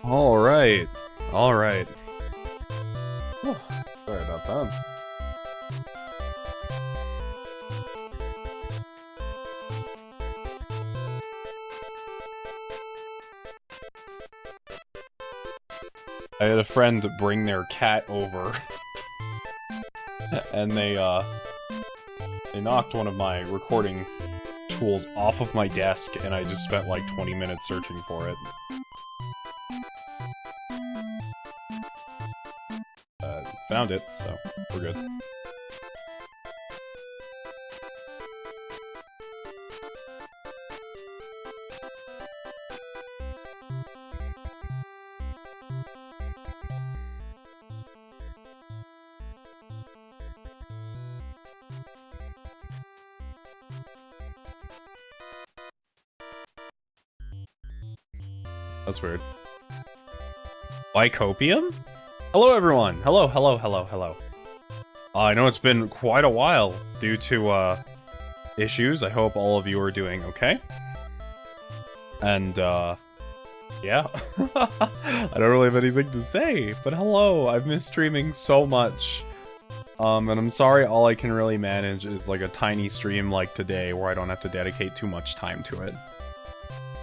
Alright. Alright. Sorry about that. I had a friend bring their cat over. And they knocked one of my recording tools off of my desk, and I just spent like 20 minutes searching for it. Found it, so we're good. That's weird. Lycopium? Hello everyone! Hello, hello, hello, hello. I know it's been quite a while due to, issues. I hope all of you are doing okay. And, yeah. I don't really have anything to say, but hello! I've missed streaming so much. And I'm sorry all I can really manage is like a tiny stream like today where I don't have to dedicate too much time to it.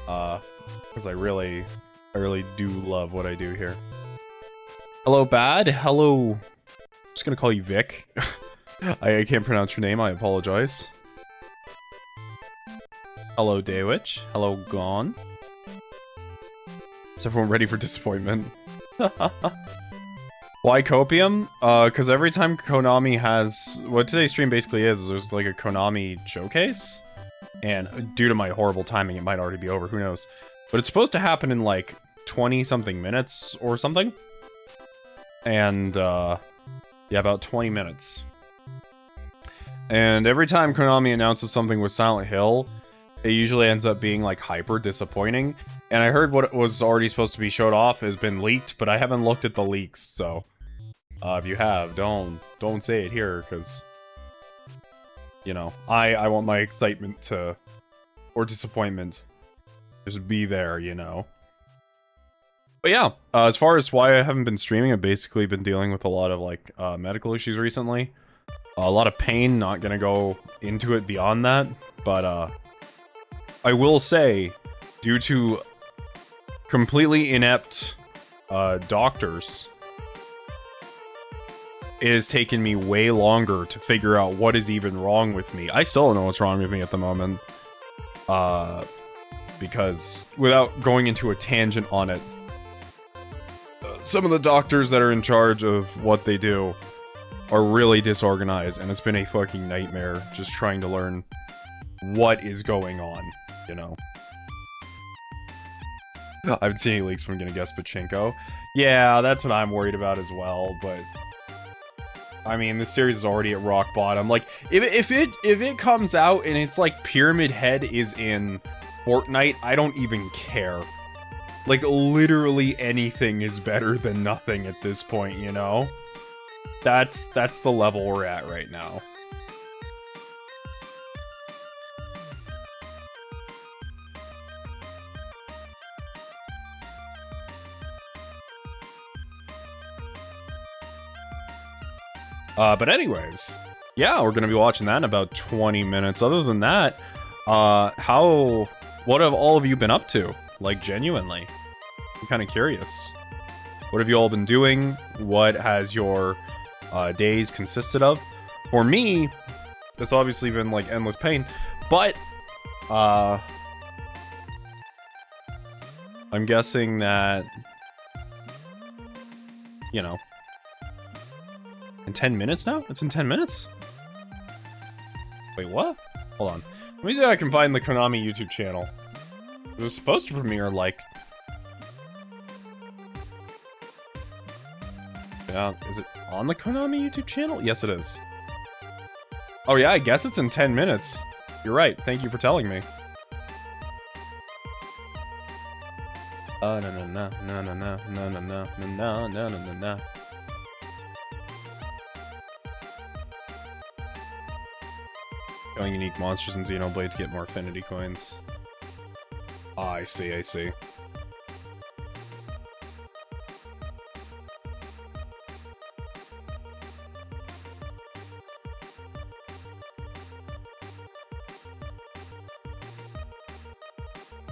Because I really do love what I do here. Hello, Bad. Hello. I'm just gonna call you Vic. I can't pronounce your name. I apologize. Hello, Daywitch. Hello, Gone. Is everyone ready for disappointment? Why Copium? Because every time Konami has... What today's stream basically is there's like a Konami showcase. And due to my horrible timing, it might already be over. Who knows? But it's supposed to happen in like 20-something minutes or something. And, yeah, about 20 minutes. And every time Konami announces something with Silent Hill, it usually ends up being, like, hyper disappointing. And I heard what was already supposed to be showed off has been leaked, but I haven't looked at the leaks, so... if you have, don't say it here, because... You know, I want my excitement to... or disappointment... just be there, you know? But yeah, as far as why I haven't been streaming, I've basically been dealing with a lot of, like, medical issues recently. A lot of pain, not gonna go into it beyond that, but, I will say, due to completely inept, doctors, it has taken me way longer to figure out what is even wrong with me. I still don't know what's wrong with me at the moment. Because, without going into a tangent on it, some of the doctors that are in charge of what they do are really disorganized, and it's been a fucking nightmare just trying to learn what is going on, you know? I haven't seen any leaks, but I'm gonna guess Pachinko. Yeah, that's what I'm worried about as well, but... I mean, this series is already at rock bottom. Like, if it comes out and it's like Pyramid Head is in Fortnite, I don't even care. Like, literally anything is better than nothing at this point, you know? That's the level we're at right now. But anyways, yeah, we're gonna be watching that in about 20 minutes. Other than that, what have all of you been up to? Like, genuinely, I'm kind of curious. What have you all been doing? What has your days consisted of? For me, it's obviously been like endless pain, but I'm guessing that, you know, in 10 minutes now? It's in 10 minutes? Wait, what? Hold on. Let me see if I can find the Konami YouTube channel. It was supposed to premiere, like... Yeah, is it on the Konami YouTube channel? Yes, it is. Oh yeah, I guess it's in 10 minutes. You're right. Thank you for telling me. No, no, no, no, no, no, no, no, no, no, no, no, no, no. Killing unique monsters in Xenoblade to get more affinity coins. Ah, I see, I see.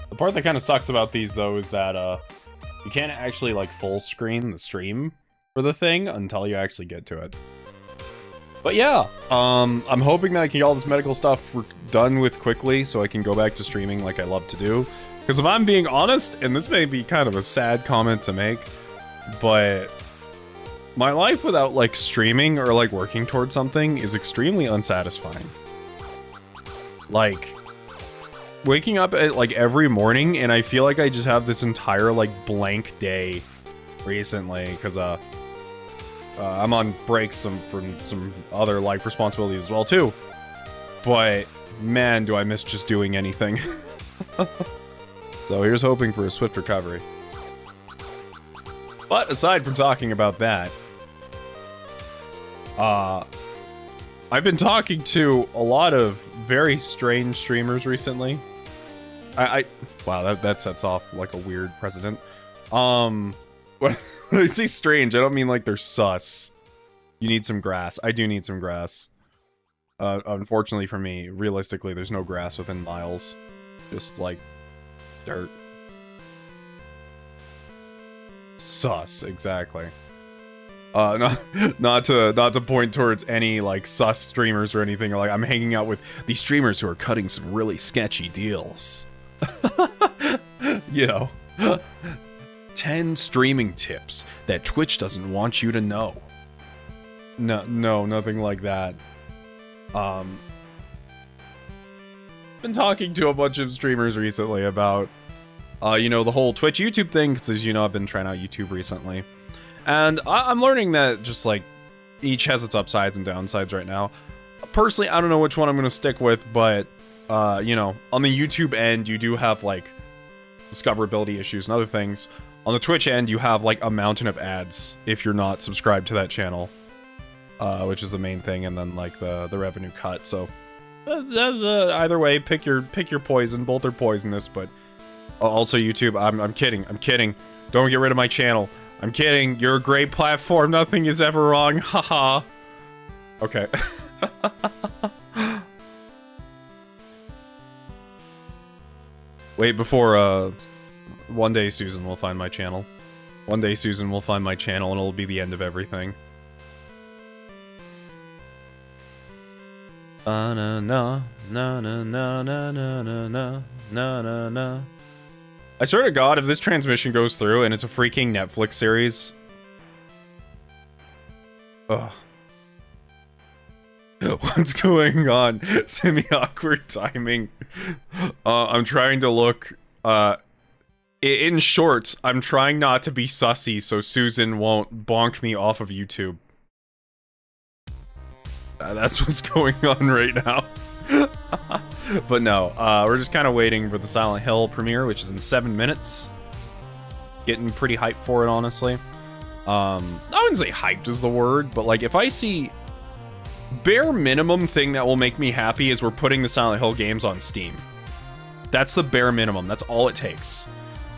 The part that kind of sucks about these, though, is that you can't actually, like, full screen the stream for the thing until you actually get to it. But yeah, I'm hoping that I can get all this medical stuff done with quickly so I can go back to streaming like I love to do. Because if I'm being honest, and this may be kind of a sad comment to make, but my life without, like, streaming or, like, working towards something is extremely unsatisfying. Like, waking up at, like, every morning and I feel like I just have this entire, like, blank day recently, because, I'm on breaks from some other life responsibilities as well, too. But, man, do I miss just doing anything. So here's hoping for a swift recovery. But aside from talking about that, I've been talking to a lot of very strange streamers recently. Wow, that sets off like a weird precedent. When I say strange, I don't mean like they're sus. You need some grass. I do need some grass. Unfortunately for me, realistically, there's no grass within miles. Just like dirt. Sus, exactly. Not to point towards any like sus streamers or anything. Or like I'm hanging out with these streamers who are cutting some really sketchy deals. You know. 10 streaming tips that Twitch doesn't want you to know. No, nothing like that. Been talking to a bunch of streamers recently about, you know, the whole Twitch YouTube thing, because as you know, I've been trying out YouTube recently. And I'm learning that just, like, each has its upsides and downsides right now. Personally, I don't know which one I'm going to stick with, but, you know, on the YouTube end, you do have, like, discoverability issues and other things. On the Twitch end, you have, like, a mountain of ads if you're not subscribed to that channel, which is the main thing, and then, like, the revenue cut, so... either way, pick your poison. Both are poisonous, but... also, YouTube, I'm kidding. Don't get rid of my channel. I'm kidding. You're a great platform. Nothing is ever wrong. Haha. Okay. Wait, before, one day Susan will find my channel. One day Susan will find my channel and it'll be the end of everything. Na na na na na na na na na na na. I swear to God, if this transmission goes through and it's a freaking Netflix series. Ugh. What's going on? Semi-awkward timing. I'm trying to look, in short, I'm trying not to be sussy so Susan won't bonk me off of YouTube. That's what's going on right now. But no, we're just kind of waiting for the Silent Hill premiere, which is in 7 minutes. Getting pretty hyped for it, honestly. I wouldn't say hyped is the word, but like if I see bare minimum thing that will make me happy is we're putting the Silent Hill games on Steam. That's the bare minimum. That's all it takes.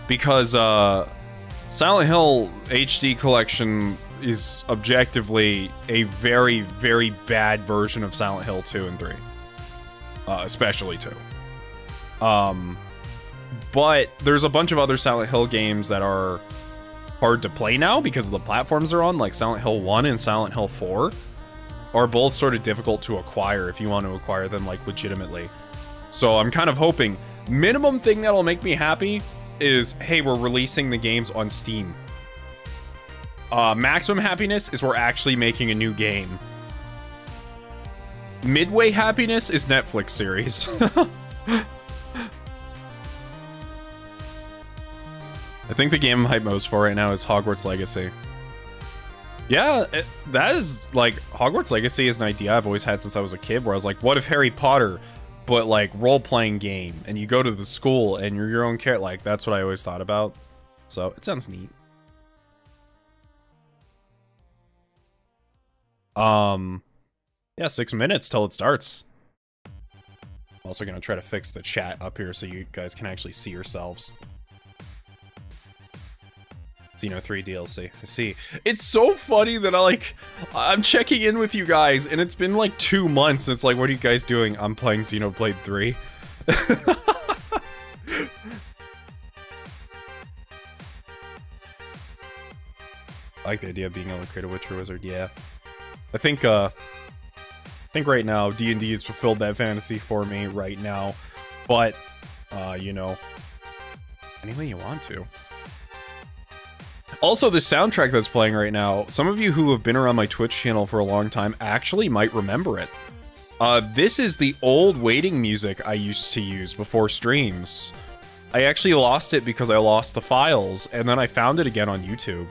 Because Silent Hill HD Collection is objectively a very, very bad version of Silent Hill 2 and 3. Especially 2. But there's a bunch of other Silent Hill games that are hard to play now because of the platforms they're on, like Silent Hill 1 and Silent Hill 4 are both sort of difficult to acquire if you want to acquire them like legitimately. So I'm kind of hoping minimum thing that'll make me happy is, hey, we're releasing the games on Steam. Maximum happiness is we're actually making a new game. Midway happiness is Netflix series. I think the game I'm hype most for right now is Hogwarts Legacy. Yeah, that is, like, Hogwarts Legacy is an idea I've always had since I was a kid, where I was like, what if Harry Potter, but, like, role-playing game, and you go to the school, and you're your own character? Like, that's what I always thought about. So, it sounds neat. Yeah, 6 minutes till it starts. I'm also gonna try to fix the chat up here so you guys can actually see yourselves. Xeno 3 DLC. I see. It's so funny that I'm checking in with you guys, and it's been like 2 months. And it's like, what are you guys doing? I'm playing Xenoblade 3. I like the idea of being able to create a Witcher wizard. Yeah, I think right now D&D has fulfilled that fantasy for me right now, but you know, any way you want to. Also, the soundtrack that's playing right now, some of you who have been around my Twitch channel for a long time actually might remember it. This is the old waiting music I used to use before streams. I actually lost it because I lost the files, and then I found it again on YouTube.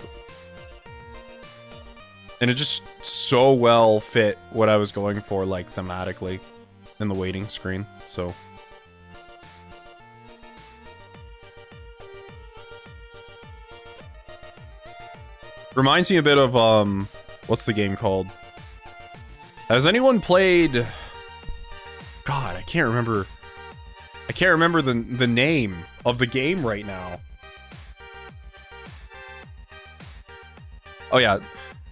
And it just so well fit what I was going for, like, thematically in the waiting screen, so... Reminds me a bit of, what's the game called? Has anyone played... God, I can't remember the name of the game right now. Oh yeah,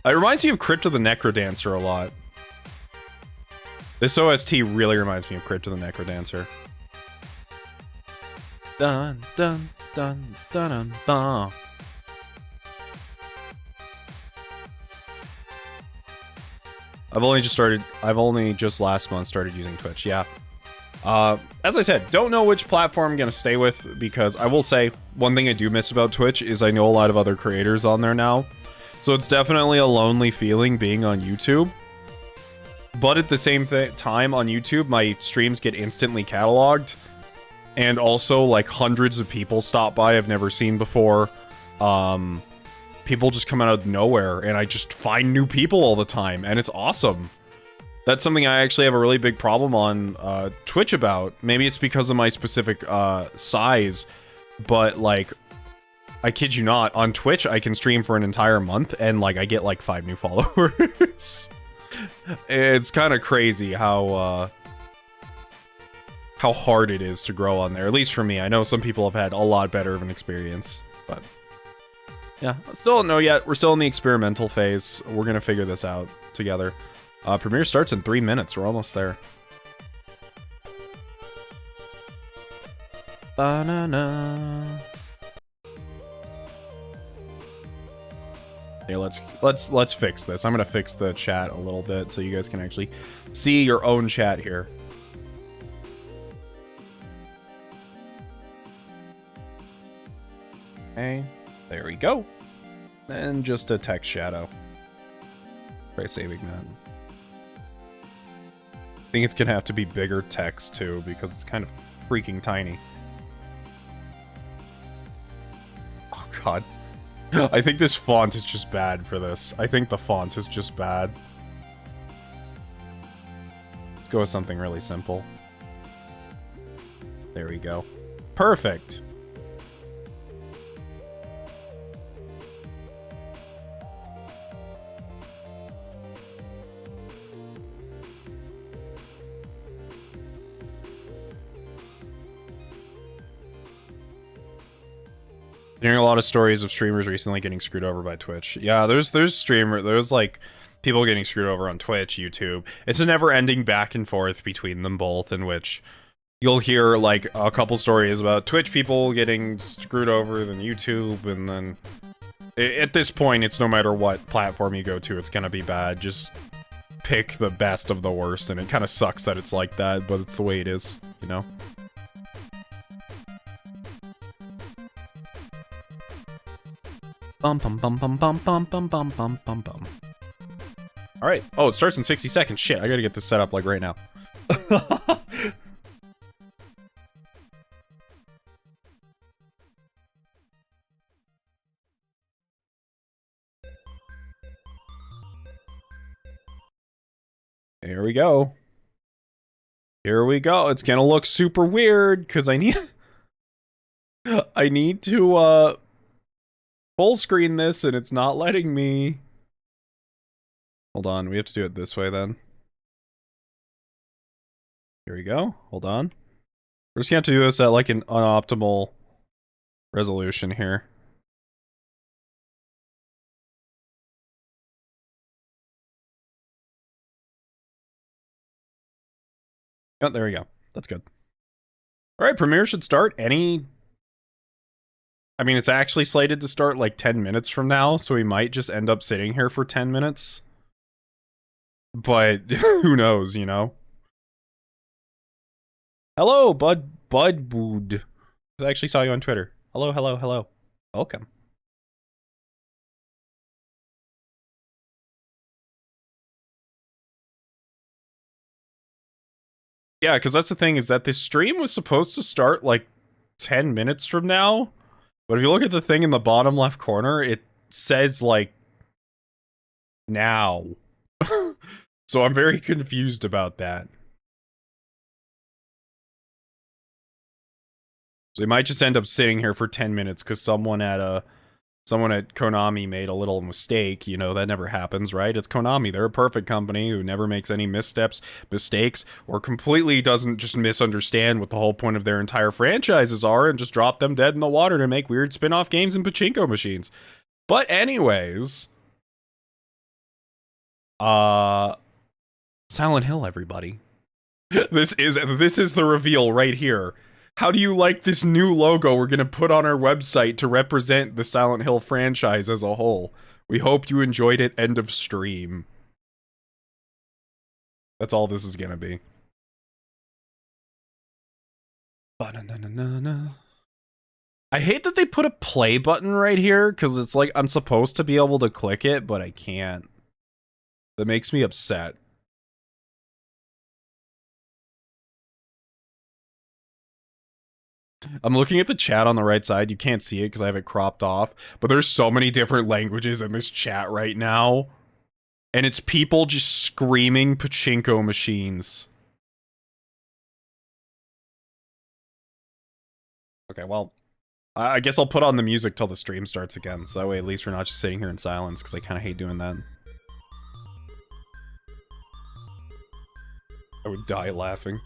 it reminds me of Crypt of the Necrodancer a lot. This OST really reminds me of Crypt of the Necrodancer. Dun dun dun dun dun dun. I've only just last month started using Twitch, yeah. As I said, don't know which platform I'm gonna stay with, because I will say, one thing I do miss about Twitch is I know a lot of other creators on there now. So it's definitely a lonely feeling being on YouTube. But at the same time, on YouTube, my streams get instantly cataloged. And also, like, hundreds of people stop by I've never seen before. People just come out of nowhere, and I just find new people all the time, and it's awesome. That's something I actually have a really big problem on Twitch about. Maybe it's because of my specific size, but, like, I kid you not, on Twitch I can stream for an entire month, and, like, I get, like, 5 new followers. It's kind of crazy how hard it is to grow on there, at least for me. I know some people have had a lot better of an experience, but... yeah, still don't know yet. We're still in the experimental phase. We're gonna figure this out together. Premiere starts in 3 minutes. We're almost there. Ba-na-na. Yeah, let's fix this. I'm gonna fix the chat a little bit so you guys can actually see your own chat here. Okay. There we go. And just a text shadow. Try saving that. I think it's gonna have to be bigger text too, because it's kind of freaking tiny. Oh god. I think this font is just bad for this. I think the font is just bad. Let's go with something really simple. There we go. Perfect. Hearing a lot of stories of streamers recently getting screwed over by Twitch. Yeah, there's like people getting screwed over on Twitch, YouTube. It's a never-ending back and forth between them both, in which you'll hear like a couple stories about Twitch people getting screwed over than YouTube, and then at this point, it's no matter what platform you go to, it's gonna be bad. Just pick the best of the worst, and it kind of sucks that it's like that, but it's the way it is, you know? Bum bum bum bum bum bum bum bum bum bum bum. Alright. Oh, it starts in 60 seconds. Shit, I gotta get this set up like right now. Here we go. Here we go. It's gonna look super weird, because I need... I need to, full screen this, and it's not letting me. Hold on, we have to do it this way, then. Here we go. Hold on. We're just gonna have to do this at, like, an unoptimal resolution here. Oh, there we go. That's good. Alright, Premiere should start any... I mean, it's actually slated to start like 10 minutes from now, so we might just end up sitting here for 10 minutes. But who knows, you know? Hello, Budwood. I actually saw you on Twitter. Hello, hello, hello. Welcome. Yeah, because that's the thing, is that this stream was supposed to start like 10 minutes from now. But if you look at the thing in the bottom left corner, it says, like, now. So I'm very confused about that. So we might just end up sitting here for 10 minutes because someone at Konami made a little mistake. You know, that never happens, right? It's Konami. They're a perfect company who never makes any missteps, mistakes, or completely doesn't just misunderstand what the whole point of their entire franchises are and just drop them dead in the water to make weird spin-off games and pachinko machines. But anyways, Silent Hill, everybody. This is the reveal right here. How do you like this new logo we're gonna put on our website to represent the Silent Hill franchise as a whole? We hope you enjoyed it. End of stream. That's all this is gonna be. Ba-na-na-na-na-na. I hate that they put a play button right here, because it's like I'm supposed to be able to click it, but I can't. That makes me upset. I'm looking at the chat on the right side. You can't see it because I have it cropped off. But there's so many different languages in this chat right now. And it's people just screaming pachinko machines. Okay, well, I guess I'll put on the music till the stream starts again. So that way at least we're not just sitting here in silence, because I kind of hate doing that. I would die laughing.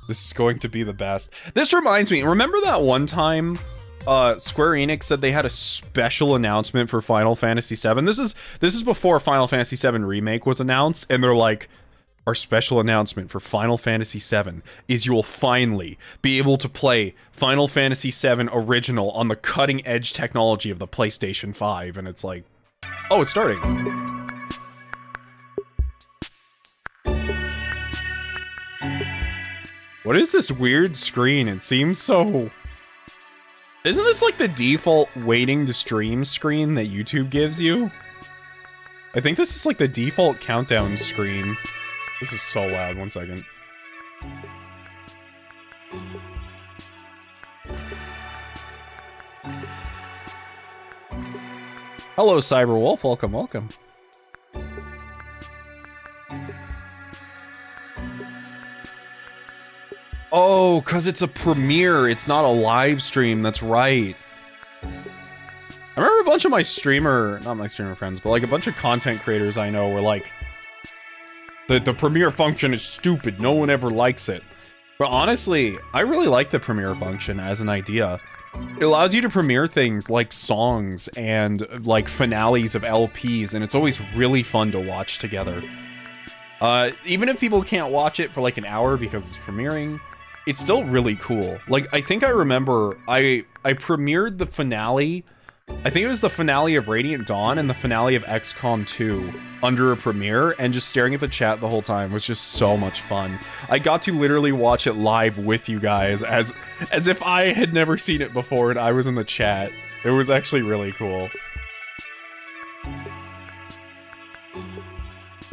This is going to be the best. This reminds me, remember that one time Square Enix said they had a special announcement for Final Fantasy VII? This is before Final Fantasy VII Remake was announced, and they're like, our special announcement for Final Fantasy VII is you will finally be able to play Final Fantasy VII Original on the cutting-edge technology of the PlayStation 5, and it's like, oh, it's starting. What is this weird screen? It seems so... Isn't this like the default waiting to stream screen that YouTube gives you? I think this is like the default countdown screen. This is so loud. 1 second. Hello, Cyberwolf. Welcome, welcome. Oh, because it's a premiere. It's not a live stream. That's right. I remember a bunch of my not my streamer friends, but like a bunch of content creators I know were like, the premiere function is stupid. No one ever likes it. But honestly, I really like the premiere function as an idea. It allows you to premiere things like songs and like finales of LPs, and it's always really fun to watch together. Even if people can't watch it for like an hour because it's premiering, it's still really cool. Like, I think I remember I premiered the finale. I think it was the finale of Radiant Dawn and the finale of XCOM 2 under a premiere, and just staring at the chat the whole time was just so much fun. I got to literally watch it live with you guys as if I had never seen it before and I was in the chat. It was actually really cool.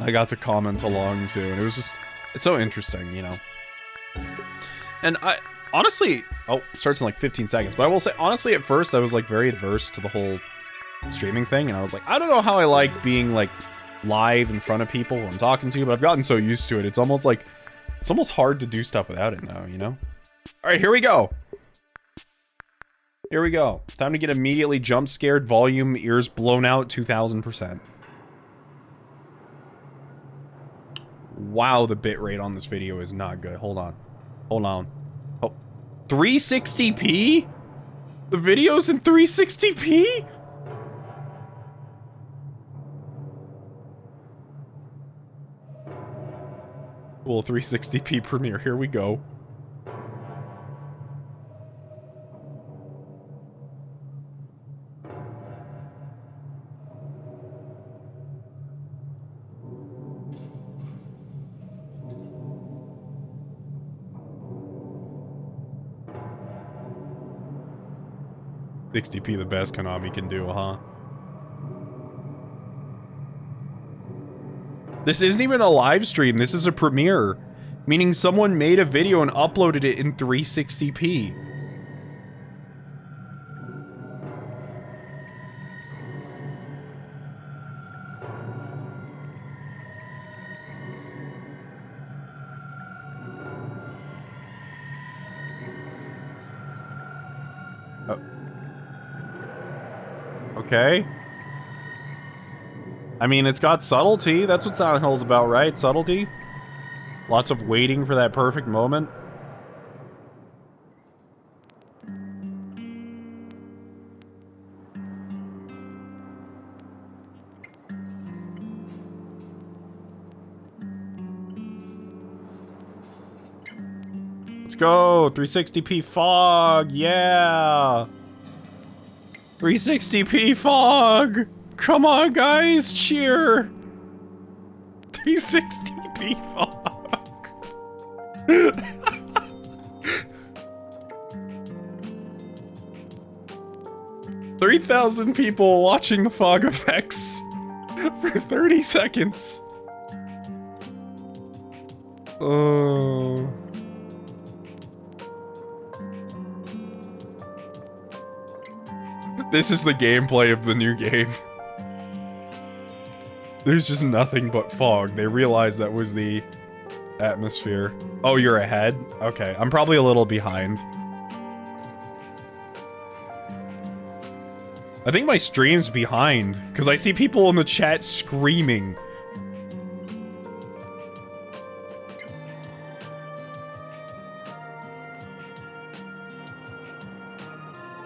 I got to comment along too, and it was just, it's so interesting, you know. And I honestly, oh, it starts in like 15 seconds, but I will say, honestly, at first I was like very adverse to the whole streaming thing, and I was like, I don't know how I like being like live in front of people who I'm talking to, but I've gotten so used to it, it's almost like, it's almost hard to do stuff without it now, you know? Alright, here we go. Here we go. Time to get immediately jump scared, volume, ears blown out, 2000%. Wow, the bitrate on this video is not good. Hold on. Hold on. Oh, 360p? The video's in 360p? Cool, 360p premiere. Here we go. $60p the best Konami can do, huh? This isn't even a live stream, this is a premiere. Meaning someone made a video and uploaded it in 360p. Okay. I mean, it's got subtlety. That's what Silent Hill's about, right? Subtlety? Lots of waiting for that perfect moment. Let's go! 360p fog! Yeah! 360p fog! Come on, guys! Cheer! 360p fog! 3,000 people watching the fog effects for 30 seconds. Oh. This is the gameplay of the new game. There's just nothing but fog. They realized that was the atmosphere. Oh, you're ahead? Okay, I'm probably a little behind. I think my stream's behind, because I see people in the chat screaming.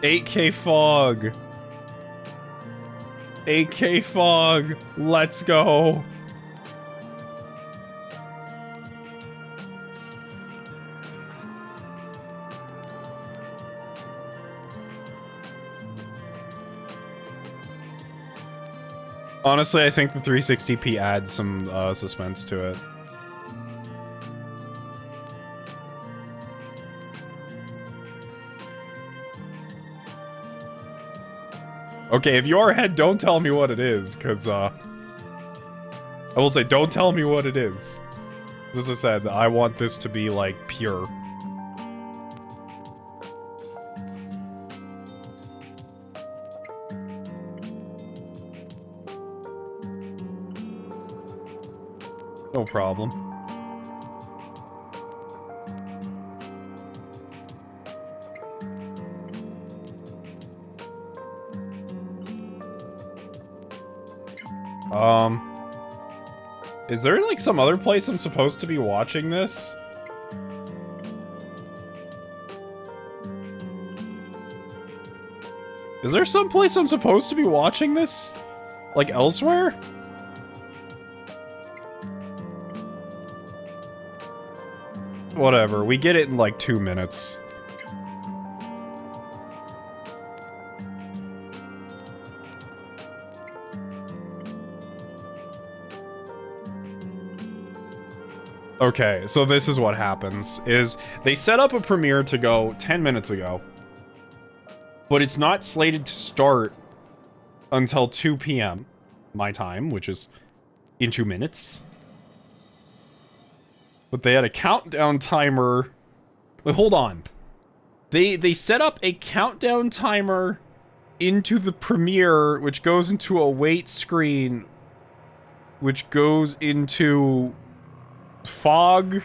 $8K fog. 8K fog. Let's go. Honestly, I think the 360p adds some suspense to it. Okay, if you're ahead, don't tell me what it is, because, I will say, don't tell me what it is. As I said, I want this to be, like, pure. No problem. Is there, like, some other place I'm supposed to be watching this? Is there some place I'm supposed to be watching this? Like elsewhere? Whatever, we get it in like 2 minutes. Okay, so this is what happens, is they set up a premiere to go 10 minutes ago, but it's not slated to start until 2 p.m. my time, which is in 2 minutes. But they had a countdown timer. Wait, hold on. They set up a countdown timer into the premiere, which goes into a wait screen, which goes into fog.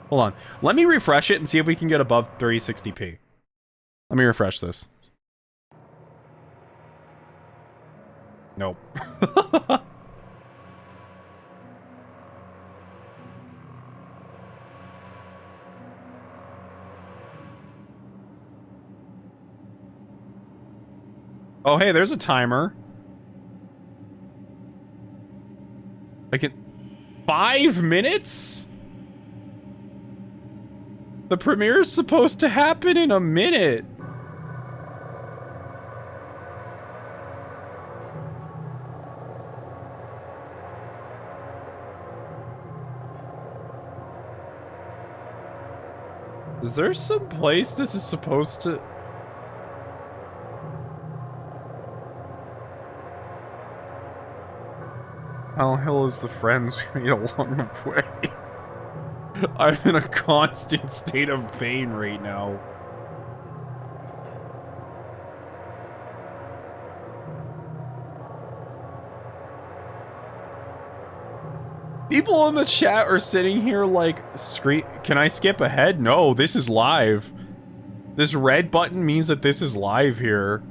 Hold on. Let me refresh it and see if we can get above 3060p. Let me refresh this. Nope. Oh, hey, there's a timer. I can... 5 minutes? The premiere is supposed to happen in a minute. Is there some place this is supposed to... How hell is the friends we meet along the way? I'm in a constant state of pain right now. People in the chat are sitting here like, can I skip ahead? No, this is live. This red button means that this is live here.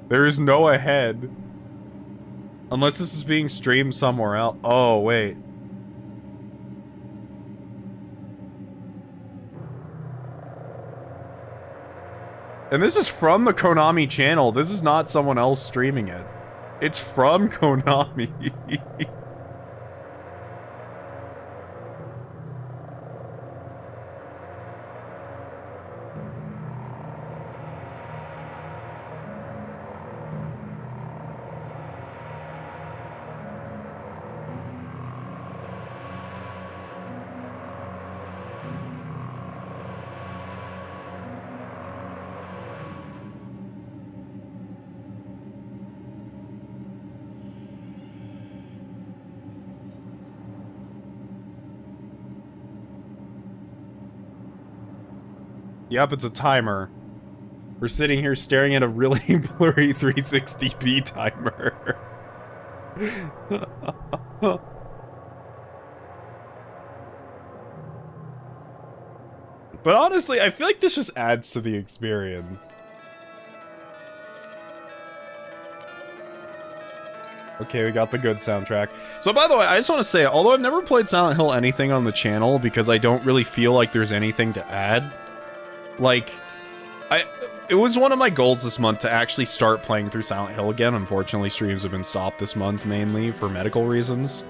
There is no ahead. Unless this is being streamed somewhere else. Oh, wait. And this is from the Konami channel. This is not someone else streaming it. It's from Konami. Yep, it's a timer. We're sitting here staring at a really blurry 360p timer. But honestly, I feel like this just adds to the experience. Okay, we got the good soundtrack. So by the way, I just want to say, although I've never played Silent Hill anything on the channel because I don't really feel like there's anything to add. Like, it was one of my goals this month to actually start playing through Silent Hill again. Unfortunately, streams have been stopped this month, mainly for medical reasons,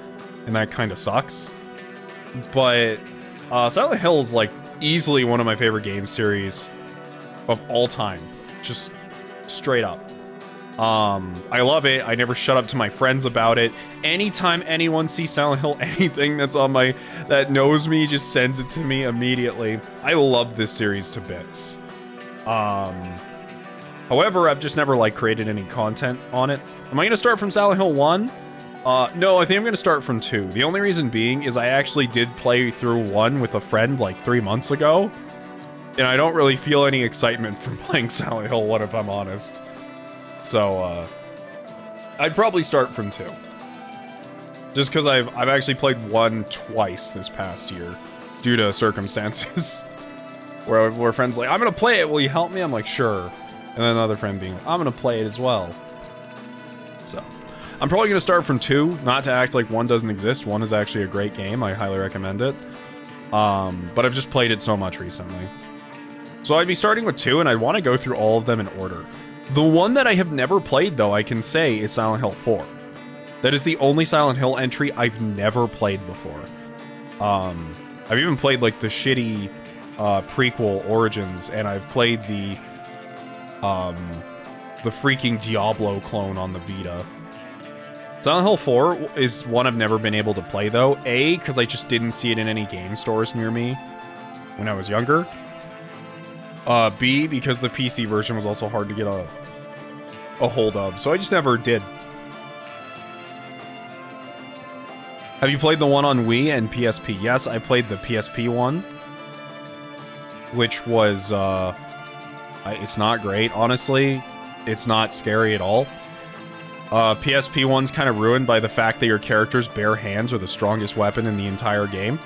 and that kind of sucks. But Silent Hill is, like, easily one of my favorite game series of all time. Just straight up. I love it. I never shut up to my friends about it. Anytime anyone sees Silent Hill, anything that's on my... that knows me just sends it to me immediately. I love this series to bits. However, I've just never, like, created any content on it. Am I gonna start from Silent Hill 1? No, I think I'm gonna start from 2. The only reason being is I actually did play through 1 with a friend, like, 3 months ago. And I don't really feel any excitement from playing Silent Hill 1, if I'm honest. So, I'd probably start from 2. Just because I've actually played 1 twice this past year, due to circumstances. where friends like, I'm gonna play it, will you help me? I'm like, sure. And then another friend being, I'm gonna play it as well. So, I'm probably gonna start from 2, not to act like 1 doesn't exist. 1 is actually a great game, I highly recommend it. But I've just played it so much recently. So I'd be starting with 2, and I'd want to go through all of them in order. The one that I have never played, though, I can say, is Silent Hill 4. That is the only Silent Hill entry I've never played before. I've even played, like, the shitty prequel Origins, and I've played the freaking Diablo clone on the Vita. Silent Hill 4 is one I've never been able to play, though. A, because I just didn't see it in any game stores near me when I was younger. B, because the PC version was also hard to get a hold of, so I just never did. Have you played the one on Wii and PSP? Yes, I played the PSP one, which was, it's not great, honestly. It's not scary at all. PSP one's kind of ruined by the fact that your character's bare hands are the strongest weapon in the entire game.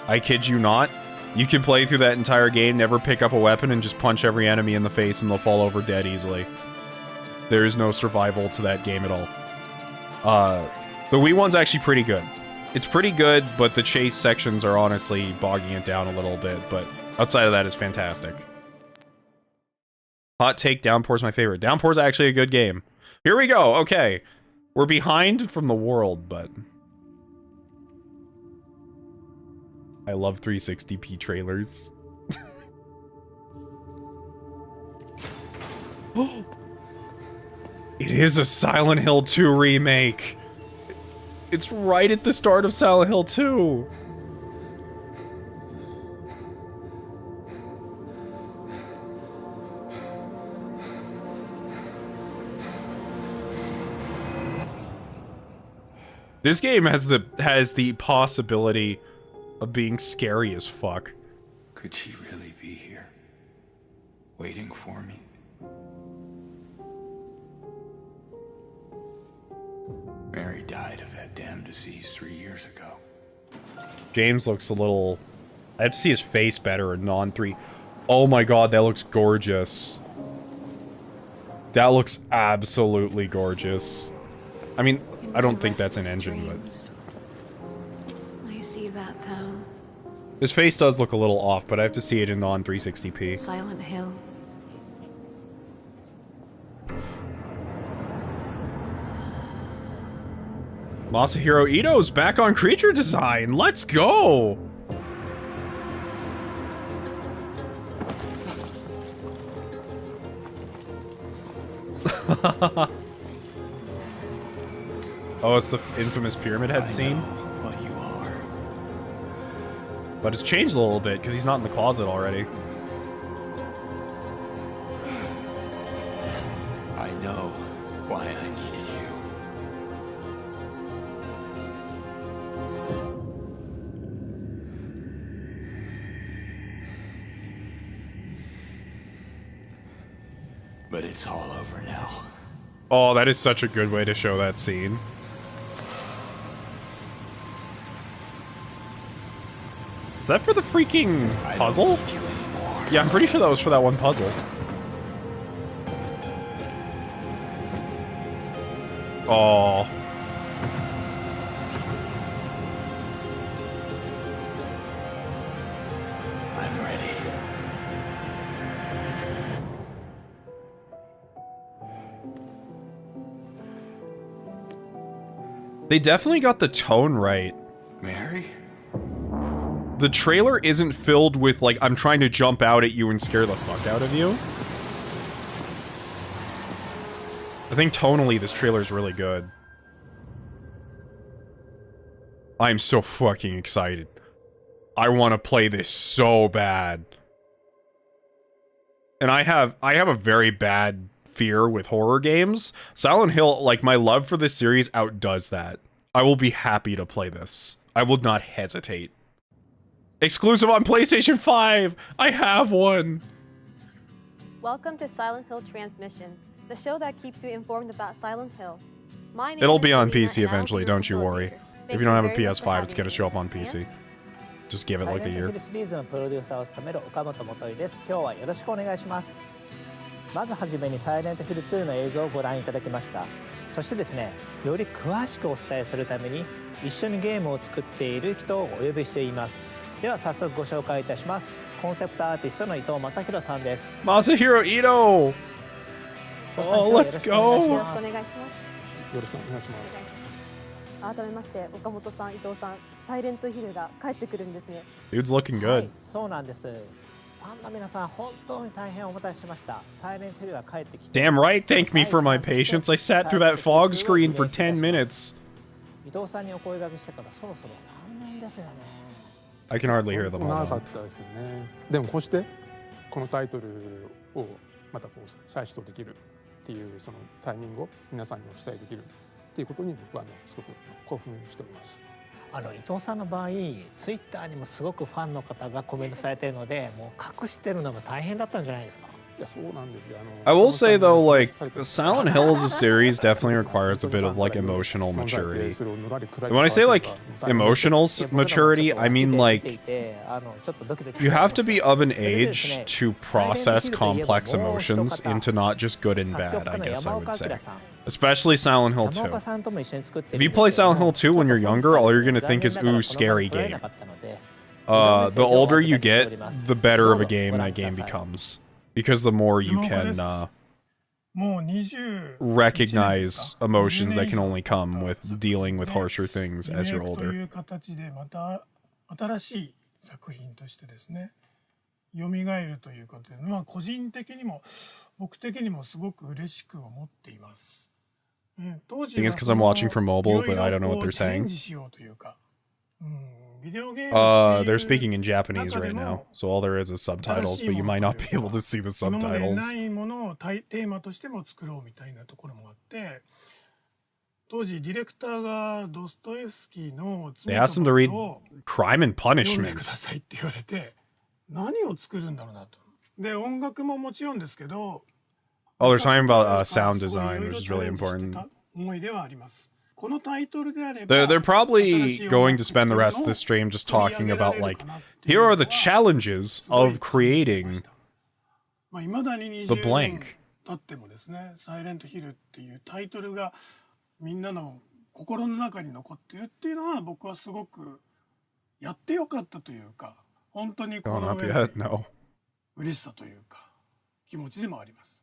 I kid you not. You can play through that entire game, never pick up a weapon, and just punch every enemy in the face and they'll fall over dead easily. There is no survival to that game at all. The Wii one's actually pretty good. It's pretty good, but the chase sections are honestly bogging it down a little bit, but outside of that, it's fantastic. Hot take, Downpour's my favorite. Downpour's actually a good game. Here we go, okay. We're behind from the world, but... I love 360p trailers. It is a Silent Hill 2 remake. It's right at the start of Silent Hill 2. This game has the possibility of being scary as fuck. Could she really be here, waiting for me? Mary died of that damn disease 3 years ago. James looks a little... I have to see his face better in non-3. Oh my god, that looks gorgeous. That looks absolutely gorgeous. I mean, I don't think that's an engine, but... I see that town. His face does look a little off, but I have to see it in non-360p. Silent Hill. Masahiro Ito's back on creature design. Let's go! Oh, it's the infamous Pyramid Head scene? What you are. But it's changed a little bit, because he's not in the closet already. I know why I needed you. But it's all over now. Oh, that is such a good way to show that scene. Is that for the freaking puzzle? Yeah, I'm pretty sure that was for that one puzzle. Oh. I'm ready. They definitely got the tone right. Mary? The trailer isn't filled with, like, I'm trying to jump out at you and scare the fuck out of you. I think tonally this trailer is really good. I'm so fucking excited. I want to play this so bad. And I have a very bad fear with horror games. Silent Hill, like, my love for this series outdoes that. I will be happy to play this. I will not hesitate. Exclusive on PlayStation 5! I have one! Welcome to Silent Hill Transmission, the show that keeps you informed about Silent Hill. My name It'll is be on Selena, PC and I'll eventually, be your don't you worry. facilitator. If Thank you don't have a very much for PS5, having it's gonna me. show up on PC. Just give it like a year. シリーズのプロデューサーを務める岡本元井です。今日はよろしくお願いします。まずはじめにサイレントヒル2の映像をご覧いただきました。そしてですね、より詳しくお伝えするために一緒にゲームを作っている人をお呼びしています。では早速ご紹介いたします。コンセプトアーティストの伊藤正弘さんです。 Masahiro Ito! Oh, let's よ go! ろしくお願いします。よろしくお願いします。改めまして岡本さん、伊藤さん、サイレントヒルが帰ってくるんですね。 Dude's looking は good. い、そうなんです。ファンの皆さん本当に大変お待たせしました。サイレントヒルが帰ってきて。 Damn right, thank me for my patience. I sat through that fog screen for 10 minutes. 伊藤さんにお声掛けしてからそろそろ3年ですよね。 I can hardly hear them 長 all か now. ったですよね。でもこうしてこのタイトルをまたこう再始動できるっていうそのタイミングを皆さんにお伝えできるっていうことに僕はすごく興奮しております。伊藤さんの場合、ツイッターにもすごくファンの方がコメントされているので、もう隠してるのが大変だったんじゃないですか。いや、そうなんですよ。I will say though, like, Silent Hill as a series definitely requires a bit of like emotional maturity. And when I say like emotional maturity, I mean like you have to be of an age to process complex emotions into not just good and bad, I guess I would say. Especially Silent Hill 2. If you play Silent Hill 2 when you're younger, all you're gonna think is, ooh, scary game. The older you get, the better of a game that game becomes. Because the more you can recognize emotions that can only come with dealing with harsher things as you're older. 新しい作品としてですね、蘇るということで、まあ個人的にも僕的にもすごく嬉しく思っています。当時 I think it's because I'm watching from mobile, but I don't know what they're saying. They're speaking in Japanese right now, so all there is subtitles, but you might not be able to see the subtitles. ないものをテーマとしても作ろうみたいなところもあって、当時ディレクターがドストエフスキーの They asked him to read Crime and 読んで Punishment. くださいって言われて、何を作るんだろうなと。で、音楽ももちろんですけど、 Oh, they're talking about sound design, which is really important. 思いではあります。このタイトルであれば、 They're probably going to spend the rest of the stream just talking about, like, here are the challenges of creating まあ未だに the 20 blank. 年経ってもですね、サイレントヒルっていうタイトルがみんなの心の中に残ってるっていうのは僕はすごくやってよかったというか、本当にこ Going の up 上 yet? で No. 嬉しさというか気持ちでもあります。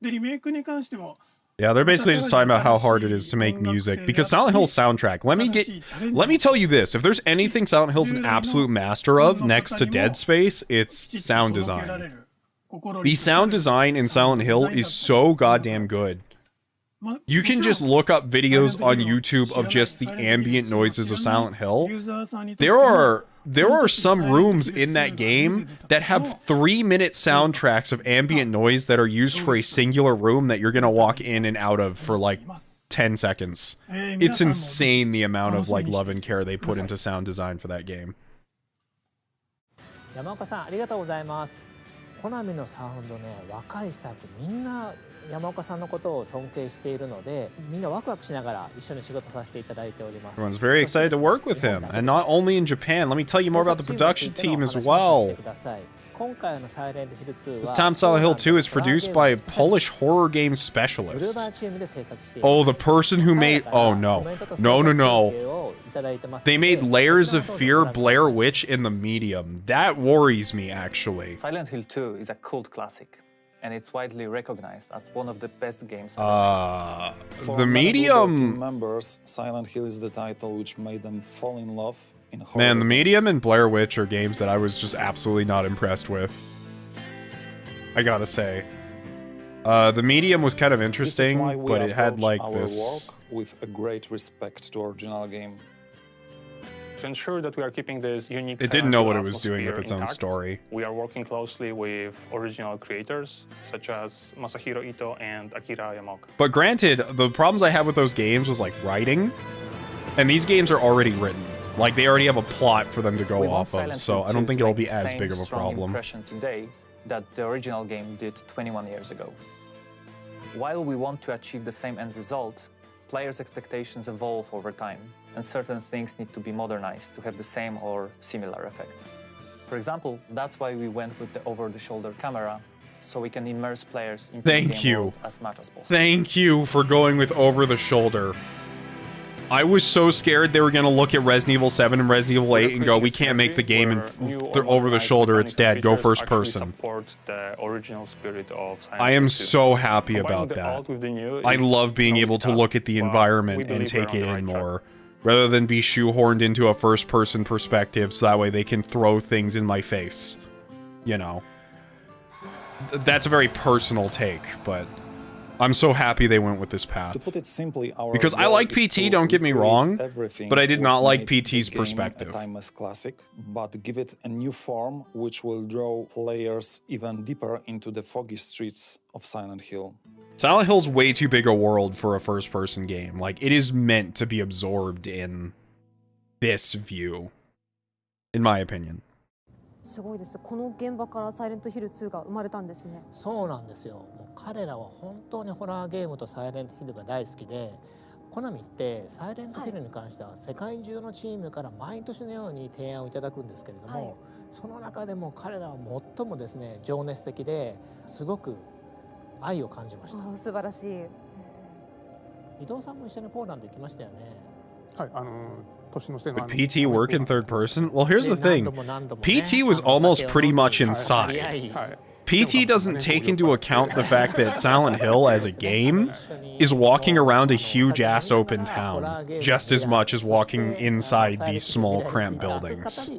で、リメイクに関しても Yeah, they're basically just talking about how hard it is to make music, because Silent Hill's soundtrack, let me tell you this, if there's anything Silent Hill's an absolute master of, next to Dead Space, it's sound design. The sound design in Silent Hill is so goddamn good. You can just look up videos on YouTube of just the ambient noises of Silent Hill. There are some rooms in that game that have 3-minute soundtracks of ambient noise that are used for a singular room that you're gonna walk in and out of for like 10 seconds. It's insane the amount of like love and care they put into sound design for that game. 山岡さんありがとうございます。コナミのサウンドね、若いスタッフみんな山岡さんのことを尊敬しているので、みんなワクワクしながら一緒に仕事させていただいております。 Everyone's very excited to work with him, and not only in Japan. Let me tell you more about the production team as well. 今回のサイレントヒル2 This は Time Silent Hill 2 is produced by a Polish horror game specialist. Oh, the person who made... Oh, no. No. They made Layers of Fear, Blair Witch, in the Medium. That worries me, actually. Silent Hill 2 is a cult classic, and it's widely recognized as one of the best games. The Medium... members, Silent Hill is the title which made them fall in love. Man, the Medium and Blair Witch are games that I was just absolutely not impressed with. I gotta say. The Medium was kind of interesting, but it had like this... with a great respect to original game. To ensure that we are keeping this unique... It didn't know what it was doing with its own story. We are working closely with original creators, such as Masahiro Ito and Akira Yamaoka. But granted, the problems I had with those games was like writing, and these games are already written. Like, they already have a plot for them to go off of, so I don't think it'll be as big of a problem. Today that the original game did 21 years ago. While we want to achieve the same end result, players' expectations evolve over time, and certain things need to be modernized to have the same or similar effect. For example, that's why we went with the over-the-shoulder camera, so we can immerse players into the game world as much as possible. Thank you for going with over-the-shoulder. I was so scared they were going to look at Resident Evil 7 and Resident Evil 8 and go, we can't make the game and over the shoulder, it's dead, go first person. I am so happy about that. I love being able to look at the environment and take it in more, rather than be shoehorned into a first person perspective so that way they can throw things in my face. You know. That's a very personal take, but I'm so happy they went with this path. To put it simply, our because I like PT, don't get me wrong, but I did not like PT's perspective. Timeless classic, but give it a new form which will draw players even deeper into the foggy streets of Silent Hill. Silent Hill's way too big a world for a first-person game. Like, it is meant to be absorbed in this view, in my opinion. すごいです。この現場からサイレントヒル2が生まれたんですね。そうなんですよ。もう彼らは本当にホラーゲームとサイレントヒルが大好きで、コナミってサイレントヒルに関しては世界中のチームから毎年のように提案をいただくんですけれども、その中でも彼らは最もですね情熱的ですごく愛を感じました。素晴らしい。伊藤さんも一緒にポーランド行きましたよね。はい、Would PT work in third person? Well, here's the thing. PT was almost pretty much inside. PT doesn't take into account the fact that Silent Hill as a game is walking around a huge-ass open town, just as much as walking inside these small, cramped buildings.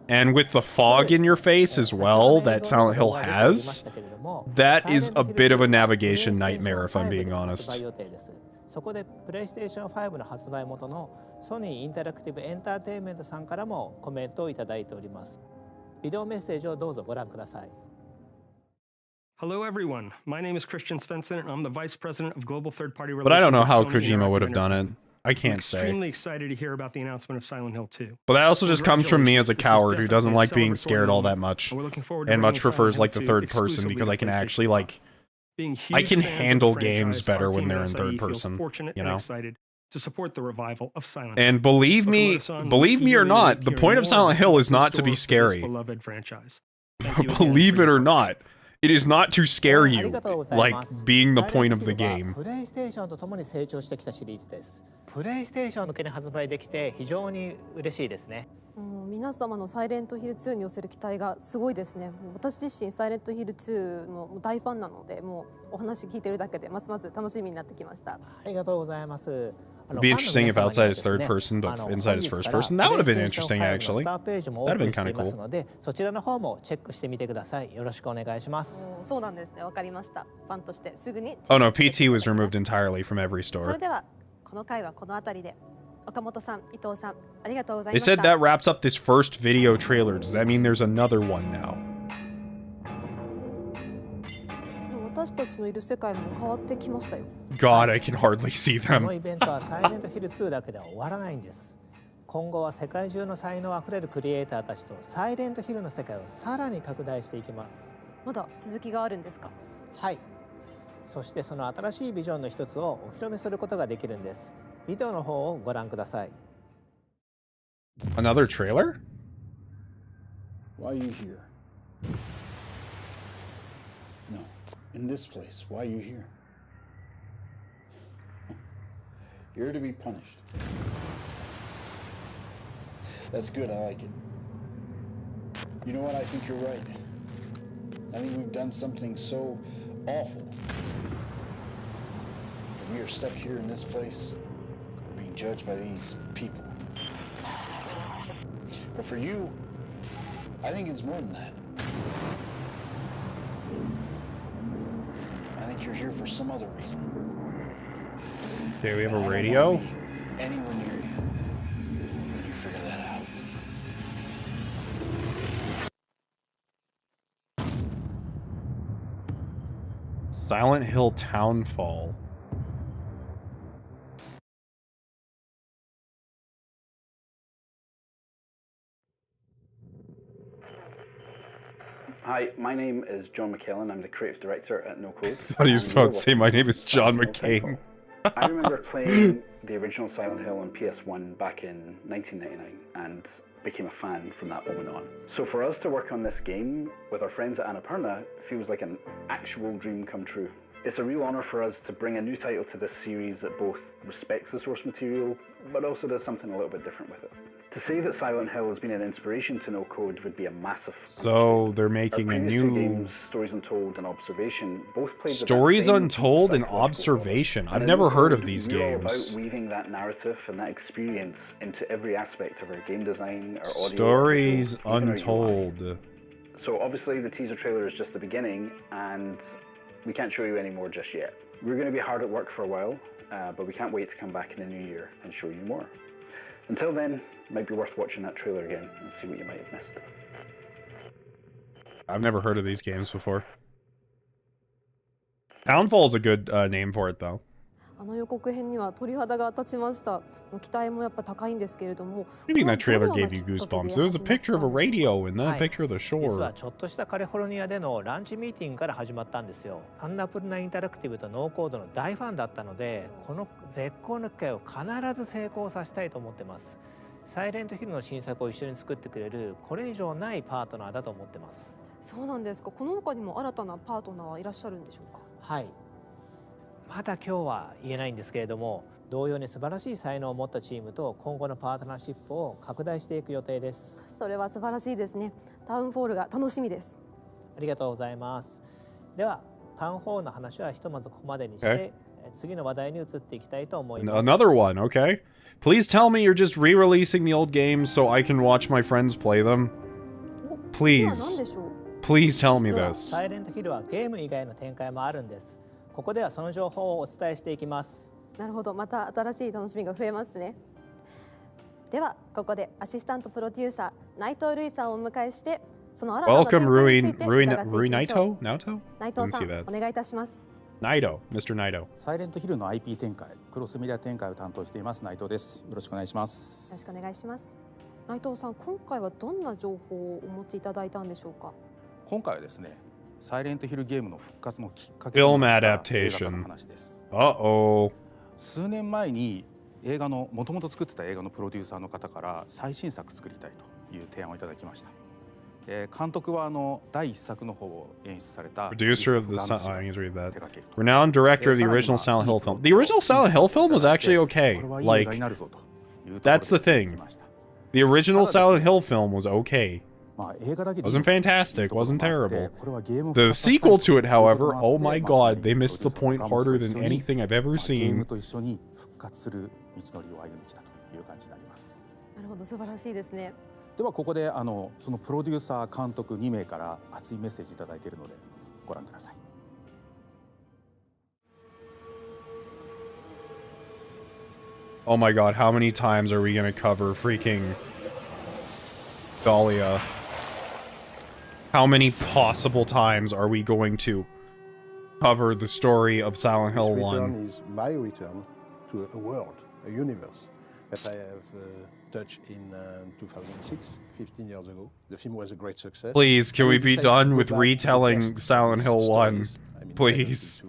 And with the fog in your face as well that Silent Hill has, that is a bit of a navigation nightmare, if I'm being honest. そこでプレイステーション5の発売元のソニーインタラクティブエンターテインメントさんからもコメントをいただいております。ビデオメッセージをどうぞご覧ください。Hello everyone, my name is Christian Svensson and I'm the Vice President of Global Third Party Relations. But I don't know how Kojima would have done it. I can't say. I'm extremely excited to hear about the announcement of Silent Hill 2. But that also just comes from me as a coward who doesn't like being scared all that much, and much prefers like the third person because I can actually like I can handle games better when they're in third person, you know? To support the revival of Silent and believe me or not, the point of Silent Hill is not to be scary. Believe it or not, it is not to scare you, like being the point of the game. プレイステーションと共に成長してきたシリーズです。プレイステーション向けに発売できて非常に嬉しいですね。皆様のサイレントヒル2に寄せる期待がすごいですね。私自身サイレントヒル2の大ファンなので、もうお話聞いてるだけでますます楽しみになってきました。ありがとうございます。 It'd be interesting if outside is third person, but inside is first person. That would have been interesting, actually. That'd have been kind of cool. そちらの方もチェックしてみてください。よろしくお願いします。そうなんですね。わかりました。ファンとしてすぐに。Oh no, PT was removed entirely from every store. それではこの回はこの辺りで。岡本さん、伊藤さん、ありがとうござい They ました。 said that wraps up this first video trailer. Does that mean there's another one now? 私たちのいる世界も変わってきましたよ。God, I can hardly see この them. イベントはサイレントヒル2だけでは終わらないんです。今後は世界中の才能あふれるクリエイターたちとサイレントヒルの世界をさらに拡大していきます。まだ続きがあるんですか？はい。そしてその新しいビジョンの一つをお披露目することができるんです。ビデオの方をご覧ください。Another trailer? Why are you here? No, in this place. Why are you here? You're to be punished. That's good, I like it. You know what, I think you're right. I think we've done something so awful. We are stuck here in this place, being judged by these people. But for you, I think it's more than that. I think you're here for some other reason. Okay, we have a radio. Anywhere near you when you figure that out. Silent Hill Townfall. Hi, my name is John McKellen. I'm the creative director at No Code. I thought he was about to say my name is John McCain. I remember playing the original Silent Hill on PS1 back in 1999 and became a fan from that moment on. So for us to work on this game with our friends at Annapurna feels like an actual dream come true. It's a real honour for us to bring a new title to this series that both respects the source material, but also does something a little bit different with it. To say that Silent Hill has been an inspiration to No Code would be a massive So they're making a new... two games, Stories Untold and Observation, both played Stories Untold and Observation. I've never heard of these games. About weaving that narrative and that experience into every aspect of our game design, our audio, Stories our visual, Untold. So obviously the teaser trailer is just the beginning, and we can't show you any more just yet. We're going to be hard at work for a while, but we can't wait to come back in the new year and show you more. Until then, it might be worth watching that trailer again and see what you might have missed. I've never heard of these games before. Townfall is a good name for it, though. あの予告編には鳥肌が立ちました。期待もやっぱ高いんですけれども。Maybe that trailer gave you goosebumps. There was a picture of a radio and then a picture of the 実 shore. はちょっとしたカリフォルニアでのランチミーティングから始まったんですよ。アンナプルナインタラクティブとノーコードの大ファンだったので、この絶好の機会を必ず成功させたいと思ってます。サイレントヒルの新作を一緒に作ってくれるこれ以上ないパートナーだと思ってます。そうなんですか。この他にも新たなパートナーはいらっしゃるんでしょうか。はい。まだ今日は言えないんですけれども、同様に素晴らしい才能を持ったチームと今後のパートナーシップを拡大していく予定です。それは素晴らしいですね。タウンフォールが楽しみです。ありがとうございます。では、タウンフォールの話はひとまずここまでにして、次の話題に移っていきたいと思います。Another one, okay. Please tell me you're just re-releasing the old games so I can watch my friends play them. Please. Please tell me this. サイレントヒルはゲーム以外の展開もあるんです。ここではその情報をお伝えしていきます。なるほど、また新しい楽しみが増えますね。ではここでアシスタントプロデューサー内藤瑠衣さんをお迎えして、その新たな展開について伺っていきましょう。内藤さん、お願いいたします。Naito, Mr. Naito. サイレントヒルの IP 展開、クロスメディア展開を担当しています内藤です。よろしくお願いします。よろしくお願いします。内藤さん、今回はどんな情報をお持ちいただいたんでしょうか。今回はですね、サイレントヒルゲームの復活のきっかけ Film の adaptation. 話です。Uh-oh. 数年前に映画の元々作ってた映画のプロデューサーの方から最新作作りたいという提案をいただきました。監督は第一作の方を演出された Producer of the I need to read that. Renowned director of the original Silent Hill film. The original Silent Hill film was actually okay. Like, that's the thing. The original Silent Hill film was okay. Wasn't fantastic, wasn't terrible. The sequel to it, however, oh my god, they missed the point harder than anything I've ever seen. なるほど、素晴らしいですね。ではここでそのプロデューサー監督2名から熱いメッセージいただいているのでご覧ください。Oh my god, how many times are we gonna cover freaking Dahlia? How many possible times are we going to cover the story of Silent Hill 1? This return is my return to a world, a universe that I have touched in 2006, 15 years ago. The film was a great success. Please, can we be done with retelling Silent Hill 1? Please.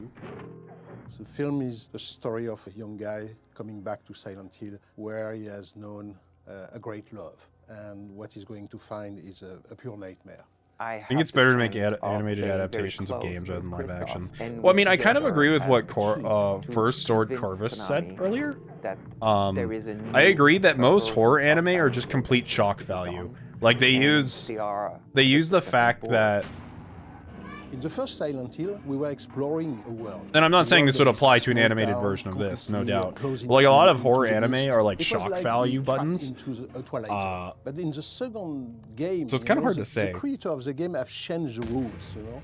The film is the story of a young guy coming back to Silent Hill where he has known a great love. And what he's going to find is a pure nightmare. I think it's better to make animated adaptations of games rather than live action. Well, I mean, I kind of agree with what First Sword Carvis said earlier. I agree that most horror anime are just complete shock value. Like, they use the fact that... In the first Silent Hill, we were exploring a world. And I'm not saying this would apply to an animated version of this, no doubt. Like, a lot of horror anime are like shock value buttons. But in the second game, so it's kind of hard to say. The creator of the game have changed the rules, you know.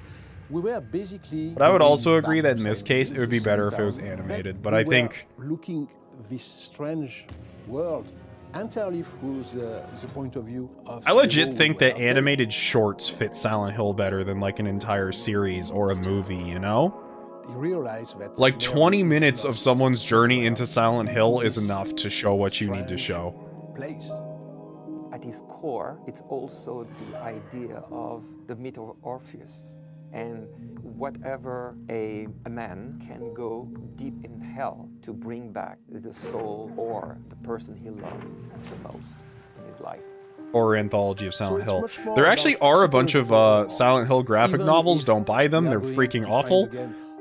We were basically... But I would also agree that in this case, it would be better if it was animated. But I think... looking this strange world entirely through the point of view of... I legit think that animated shorts fit Silent Hill better than like an entire series or a movie, you know? Like 20 minutes of someone's journey into Silent Hill is enough to show what you need to show. At its core, it's also the idea of the myth of Orpheus. And whatever a man can go deep in hell to bring back the soul or the person he loved the most in his life. Horror anthology of Silent Hill. There actually are a bunch of Silent Hill graphic novels. Don't buy them, they're freaking awful.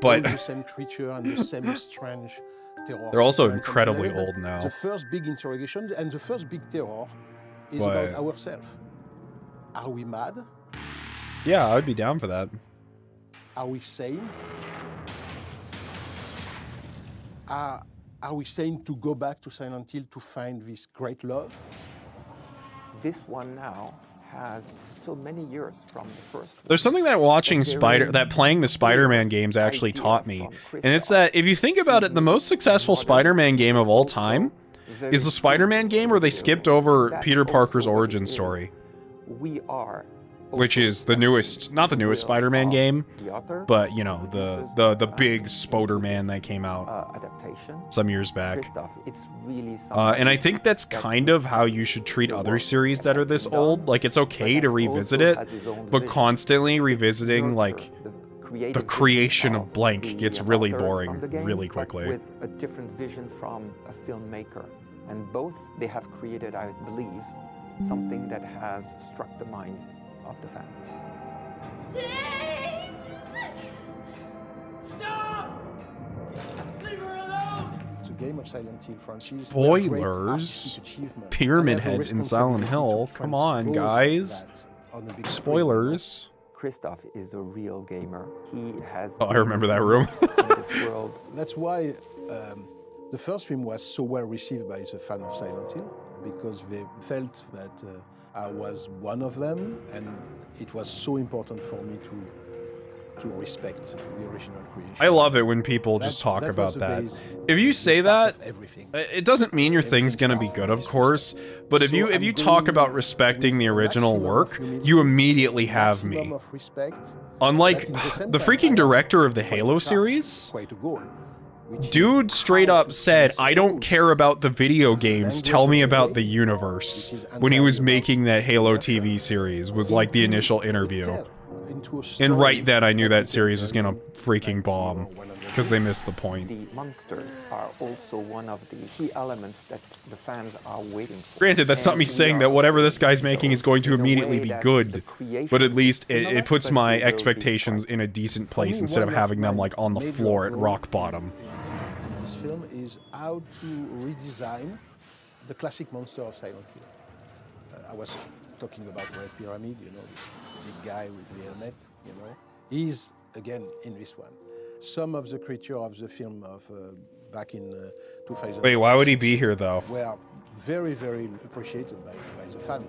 But all the same creature and the same strange terror. they're also sequence and incredibly everything. old now. The first big interrogation and the first big terror is But- about ourselves. Are we mad? Yeah, I would be down for that. Are we sane? Are we sane to go back to Silent Hill to find this great love? This one now has so many years from the first one. There's something that watching playing the Spider-Man games actually taught me. And it's that if you think about it, the most successful Spider-Man game of all time is the Spider-Man game where they skipped over Peter Parker's origin story. We are, which is the newest, not the newest Spider-Man game, but you know, the big Spoder-Man that came out some years back. It's really and I think that's kind of how you should treat other series that are this old. Like, it's okay to revisit it, but constantly revisiting like the creation of blank gets really boring really quickly. With a different vision from a filmmaker, and both they have created, I believe, something that has struck the minds of the fans. James! Stop! Leave her alone! The game of Silent Hill franchise. Spoilers. Pyramid Heads in Silent Hill. Come on, guys. Spoilers. Christoph is a real gamer. He has. Oh, I remember that room. in this world. That's why the first film was so well received by the fans of Silent Hill, because they felt that I was one of them, and it was so important for me to respect the original creation. I love it when people just talk about that. If you say that, it doesn't mean your thing's gonna be good, of course. But if you talk about respecting the original work, you immediately have me. Unlike the freaking director of the Halo series, dude straight up said, "I don't care about the video games, tell me about the universe," when he was making that Halo TV series, was like the initial interview. And right then I knew that series was gonna freaking bomb, because they missed the point. The monsters are also one of the key elements that the fans are waiting for. Granted, that's not me saying that whatever this guy's making is going to immediately be good, but at least it puts my expectations in a decent place instead of having them like on the floor at rock bottom. This film is how to redesign the classic monster of Silent Hill. I was talking about Red Pyramid, you know, this big guy with the helmet, you know. He's, again, in this one. Some of the creatures of the film of back in 2000. Wait, why would he be here, though? Were very, very appreciated by the fan.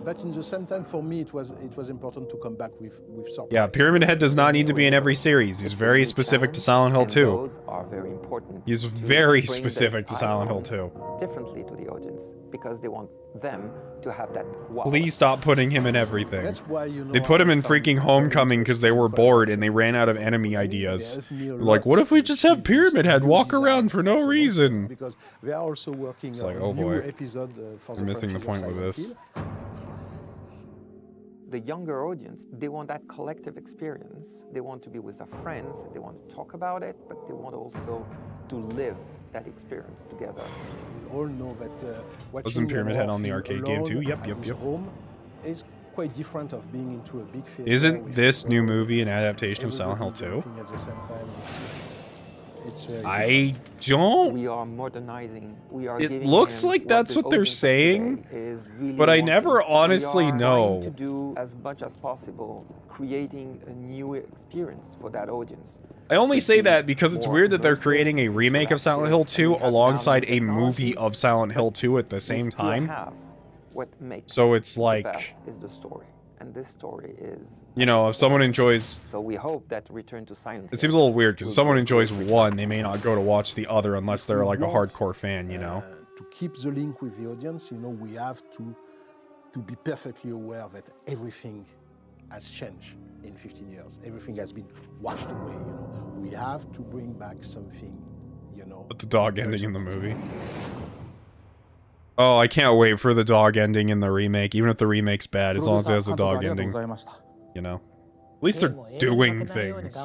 But in the same time, for me, it was important to come back with surprise. Yeah, Pyramid Head does not need to be in every series. He's very specific to Silent Hill 2. Those are very important. He's very specific to Silent Hill 2. Differently to the audience, because they want them to have that wow. Please stop putting him in everything. That's why, you know, They put him in freaking Homecoming because they were bored and they ran out of enemy ideas. Like, what if we just have Pyramid Head walk around for no reason? Because they are also working It's like, on oh a new boy. episode for We're missing the point with this. The younger audience, they want that collective experience. They want to be with their friends. They want to talk about it, but they want also to live that experience together. We all know that Wasn't Pyramid Head on the arcade game too? Yep. Home is quite different of being into a big theater. Isn't this new movie an adaptation of Silent Hill 2? I don't. We are modernizing. We are. It looks like that's what they're saying, but I never honestly know. To do as much as possible, creating a new experience for that audience. I only say that because it's weird that they're creating a remake of Silent Hill 2 alongside a movie of Silent Hill 2 at the same time. What makes So it's like, the best is the story, and this story is. you know, if someone enjoys. So we hope that Return to Silent Hill. It seems a little weird because if someone enjoys one, they may not go to watch the other unless they're like a hardcore fan, you know. To keep the link with the audience, you know, we have to be perfectly aware that everything has changed in 15 years. Everything has been washed away, you know. We have to bring back something, you know. But the dog ending in the movie. Oh, I can't wait for the dog ending in the remake, even if the remake's bad, as long as it has the dog ending. You know? At least they're doing things.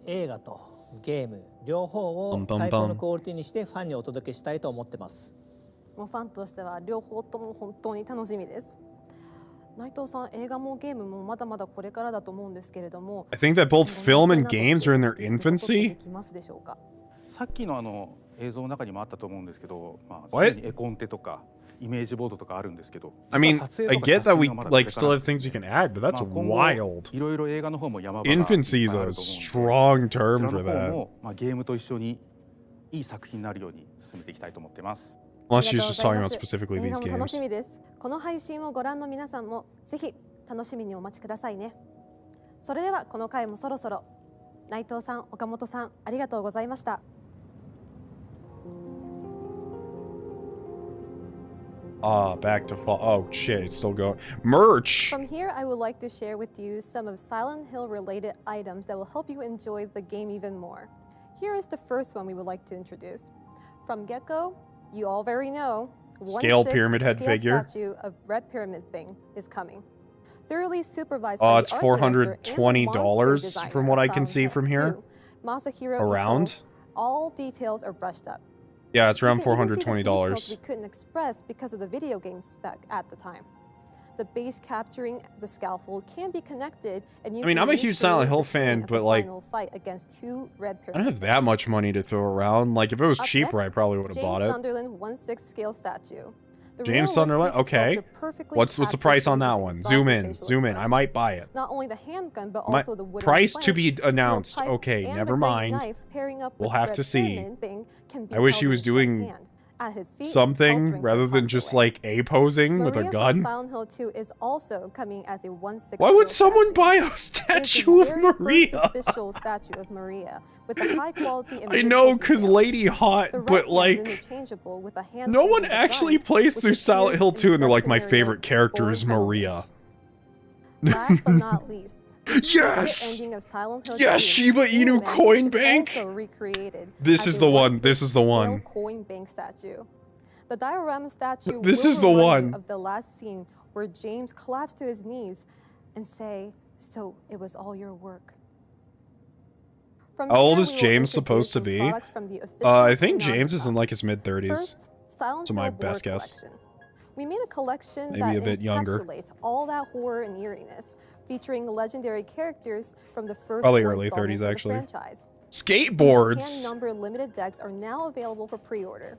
映画とゲーム両方を最高のクオリティにしてファンにお届けしたいと思ってます。もうファンとしては両方とも本当に楽しみです。内藤さん、映画もゲームもまだまだこれからだと思うんですけれども。I think that both film and games are in their infancy. さっきの映像の中にもあったと思うんですけど、まあ、 What? すでに絵コンテとかイメージボードとかあるんですけど。I mean, I get that we like still have things you can add, but that's wild. いろいろ映画の方も山場が Infancy is a strong term for こちらの方 that. もまあゲームと一緒にいい作品になるように進めていきたいと思ってます。Unless she's just talking about specifically 映 these 画も楽 games. しみです。この配信をご覧の皆さんもぜひ楽しみにお待ちくださいね。それではこの回もそろそろ。内藤さん、岡本さん、ありがとうございました。Back to fall. Oh shit, it's still going. Merch! From here, I would like to share with you some of Silent Hill related items that will help you enjoy the game even more. Here is the first one we would like to introduce. From get-go, you all very know, Scale pyramid head figure. Statue of Red Pyramid thing is coming. Thoroughly supervised Oh, by it's the art director and the monster $420 designer from what of I can Silent see Hill from here. 2, Masahiro Around. Ito. All details are brushed up. Yeah, it's around You can even see the $420. details we couldn't express because of the video game spec at the time. The base capturing the scaffold can be connected, and you I mean, can I'm a huge Silent recreate Hill the scene fan, at but the like, final fight against two red I don't have pyramids. that much money to throw around. Like, if it was Up cheaper, next, I probably would have bought James it. Sunderland 1/6 scale statue. The James realistic Sunderland? Okay. sculpture perfectly What's the captures price on James's that one? exhaustive Zoom in. facial Zoom in. I expression. might buy it. Not only the handgun, but My also the wooden price plank, to be steel announced. pipe, Okay, and never the great mind. knife pairing up We'll with the have red to see. pyramid thing can be I wish held he in was his right doing hand. At his feet, something all drinks rather are than tossed just away. like A-posing with a Maria from gun. Silent Hill 2 is also coming as a 1/6 Why would scale someone statue. buy a It is the statue of very first Maria? official statue of Maria with a high quality and I know, beautiful cause detail. Lady Hot, The right but hand is like, interchangeable with a hand no one holding the actually gun, plays which through Silent appears Hill in 2 and they're like, my sub-scenario favorite character is Born Maria. Last but not least, the Yes! secret ending of Silent Hill Yes, 2 Shiba Inu Human coin is bank! also recreated This as is a the one, 1/6 this is the scale one. coin bank statue. The diorama statue This will is the remind one. you of the last scene where James collapsed to his knees and say, "So it was all your work." From How old here, is we will James introduce supposed to some be? products from the official I think Konami James is shop. in like his mid-30s. First, Silent To my Hill board best guess. collection. We made a collection Maybe that a bit younger. encapsulates all that horror and eeriness, featuring legendary characters from the first Probably four early installments 30s, of the actually. franchise. Skateboards. These hand-numbered limited decks are now available for pre-order.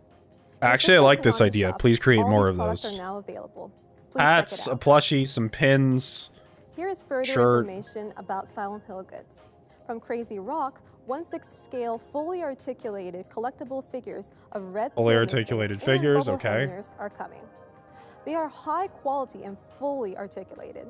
Actually, I like this Konami idea. shop, Please create all more these of products those. are now available. Please Hats, check it a out. plushie, some pins. Here is further shirt. information about Silent Hill goods. From Crazy Rock, 1/6 scale, fully articulated collectible figures of red Fully pyramid articulated and figures, bubble okay. hangers are coming. They are high quality and fully articulated.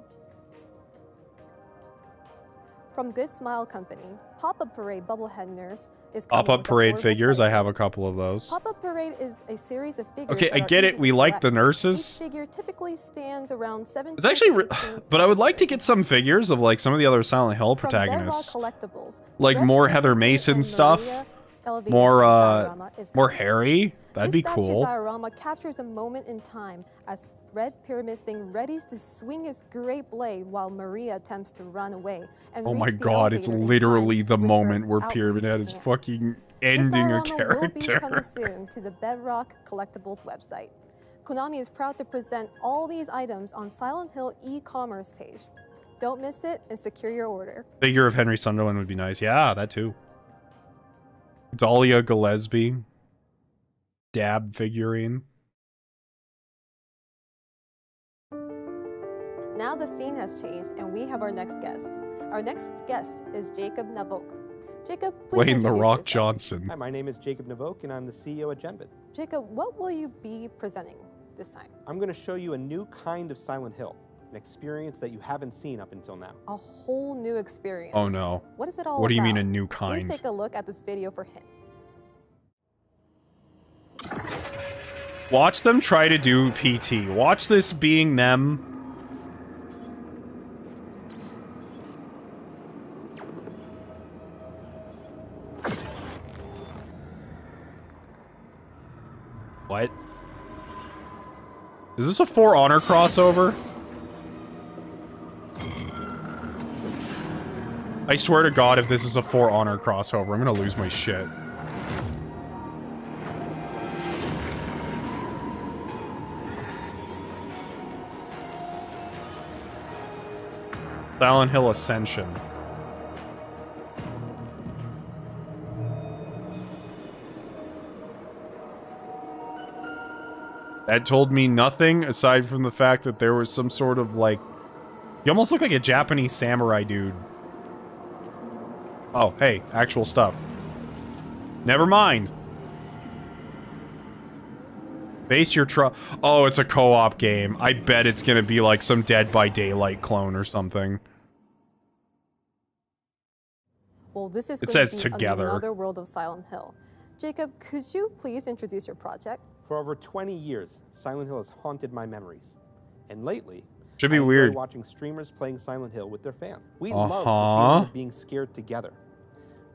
From Good Smile Company, Pop-Up Parade Bubblehead Nurse is coming Pop-up with parade affordable figures. I have a prices. couple of those. Pop-Up Parade is a series of figures Okay, that I are get easy it. We to like the collect. nurses. Each figure typically stands around 17 It's actually, to 18 but I would like to centimeters. get some figures of like some of the other Silent Hill From Bedrock protagonists, Collectibles, like Red more Pyramid Heather Mason and stuff, Maria Elevation more diorama is more coming. Harry. That'd This be statue cool. diorama captures a moment in time as Red Pyramid Thing readies to swing his great blade while Maria attempts to run away. And Oh my reach the god, it's elevator in literally time the with her moment where Pyramid outreached Head is hand. fucking This ending a diorama will be coming character. soon to the Bedrock Collectibles website. Konami is proud to present all these items on Silent Hill e-commerce page. Don't miss it and secure your order. Figure of Henry Sunderland would be nice. Yeah, that too. Dahlia Gillespie. Dab figurine. Now the scene has changed and we have our next guest. Our next guest is Jacob Navok. Jacob, please Wayne The introduce Rock yourself. Johnson. Hi, my name is Jacob Navok, and I'm the CEO at Genvid. Jacob, what will you be presenting this time? I'm going to show you a new kind of Silent Hill, an experience that you haven't seen up until now. A whole new experience. Oh no. What is it all about? What do you mean a new Please kind? take a look at this video for hint. Watch them try to do PT. Watch this being them. What? Is this a For Honor crossover? I swear to God, if this is a For Honor crossover, I'm gonna lose my shit. Silent Hill Ascension. That told me nothing aside from the fact that there was some sort of like... He almost looked like a Japanese samurai dude. Oh, hey, actual stuff. Never mind. Base your truck. Oh, it's a co-op game. I bet it's gonna be like some Dead by Daylight clone or something. Well, this is It going says to be together. another world of Silent Hill. Jacob, could you please introduce your project? For over 20 years, Silent Hill has haunted my memories. And lately, Should be I enjoy weird. watching streamers playing Silent Hill with their fans. We Uh-huh. love the feeling of being scared together,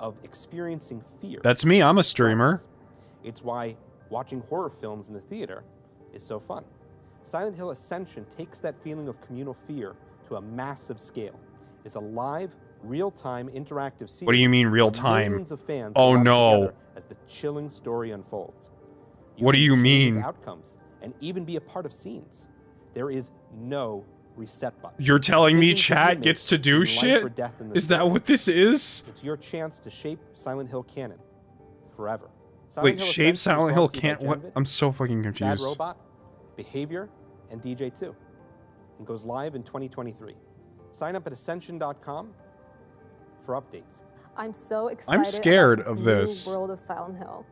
of experiencing fear. That's me, I'm a streamer. It's why watching horror films in the theater is so fun. Silent Hill Ascension takes that feeling of communal fear to a massive scale. It's a live, real-time interactive series. What do you mean real where time? millions of fans Oh gather no. together as the chilling story unfolds. What do you can change mean? Outcomes and even be a part of scenes. There is no reset button. You're telling me Decisions you chat make gets to do mean life shit? or death in the Is that story. what this is? It's your chance to shape Silent Hill canon forever. Wait, Hill shape Ascension is Silent Hill brought to you by can't... What? Genvid, I'm so fucking Bad confused. Robot, Behavior, and DJ2. And goes live in 2023. Sign up at Ascension.com for updates. I'm so excited scared about of new this. world of Silent Hill.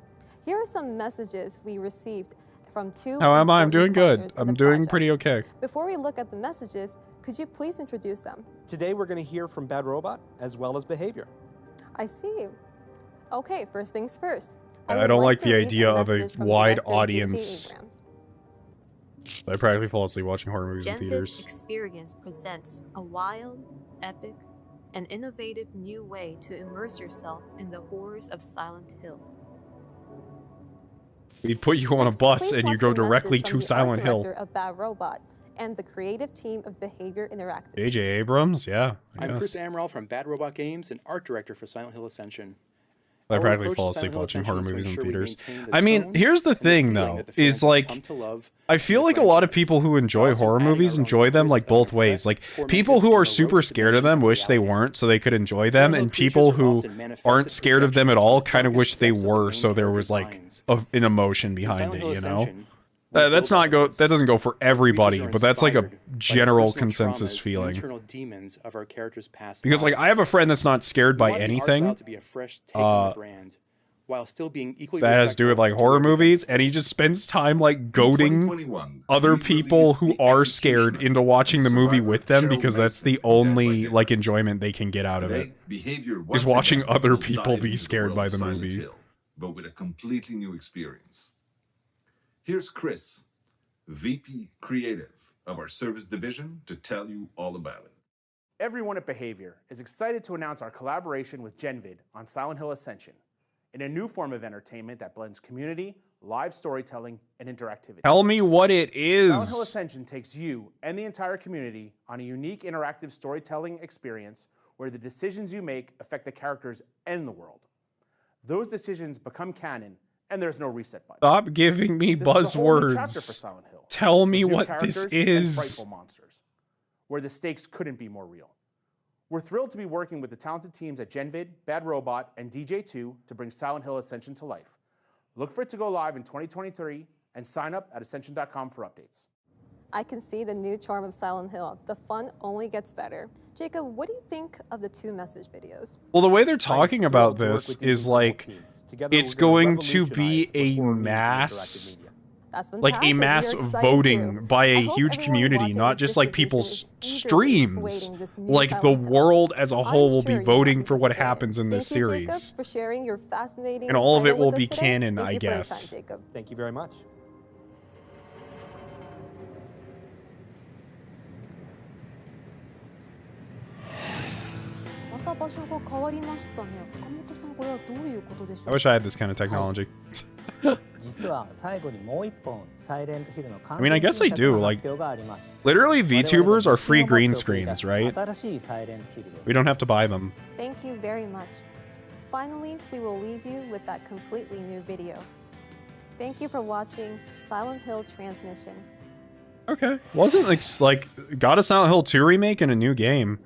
Here are some messages we received from two How am I? I'm important doing good. partners in I'm the doing project. pretty okay. Before we look at the messages, could you please introduce them? Today we're going to hear from Bad Robot as well as Behavior. I see. Okay, first things first. I would don't like to the read idea of a message from wide director audience. J.J. Abrams. I practically fall asleep watching horror movies in Genvid's theaters. experience presents a wild, epic, and innovative new way to immerse yourself in the horrors of Silent Hill. We put you on a bus Please and you watch go the message directly from to the Silent art Hill. director of Bad Robot and the creative team of Behavior Interactive. J.J. Abrams? Yeah. I I'm guess. Chris Amaral from Bad Robot Games and art director for Silent Hill Ascension. I Our practically approach fall to Silent asleep Hill watching horror Ascension is movies to in ensure we theaters. maintain the I mean, tone here's the and thing, feeling though, that the fans is have like, come to love I feel like a lot of people who enjoy horror movies enjoy them like both ways. Like, people who are super scared of them wish they weren't so they could enjoy them, and people who aren't scared of them at all kind of wish they were so there was like an emotion behind it, you know? That doesn't go for everybody, but that's like a general consensus feeling. internal demons of our characters' past Because like I have a friend that's not scared by We want the art anything. style to be a fresh take on the brand, while still being equally That has to do with like horror movies, and he just spends time like goading other people who are scared into watching the movie with them because that's the only like enjoyment they can get out of it. Behavior Is once watching again other will people dive be into the scared world by of the Silent movie. Hill, but with a completely new experience. Here's Chris, VP Creative of our service division, to tell you all about it. Everyone at Behavior is excited to announce our collaboration with Genvid on Silent Hill Ascension, in a new form of entertainment that blends community, live storytelling, and interactivity. Tell me what it is. Silent Hill Ascension takes you and the entire community on a unique interactive storytelling experience where the decisions you make affect the characters and the world. Those decisions become canon, and there's no reset button. Stop giving me This is a whole new chapter for buzzwords. Silent Hill, Tell me with new what this characters and is. frightful monsters, where the stakes couldn't be more real. We're thrilled to be working with the talented teams at Genvid, Bad Robot, and DJ2 to bring Silent Hill Ascension to life. Look for it to go live in 2023 and sign up at Ascension.com for updates. I can see the new charm of Silent Hill. The fun only gets better. Jacob, what do you think of the two message videos? Well, the way they're talking about this is like it's going to be a mass, That's like a fantastic. mass We're excited voting too. by I a hope huge everyone community, watching not this just like people's distribution is eagerly streams. awaiting this new Like the Silent Hill. world as a whole will I'm be sure you voting won't for be what disappointed. happens in this Thank you, series. Jacob, for sharing your fascinating And all of it title will with be us today. canon, Thank I you for your guess. time, Jacob. Thank you very much. また場所が変わりましたね。岡本さん、これはどういうことでしょう I wish I had this kind of technology. 実は最後にもう一本サイレントヒルの I mean, I guess I do. Like, literally, VTubers are free green screens, right? 新しいサイレントヒルです We don't have to buy them. Thank you very much. Finally, we will leave you with that completely new video. Thank you for watching Silent Hill Transmission. Okay. Wasn't like God of Silent Hill 2 remake and a new game.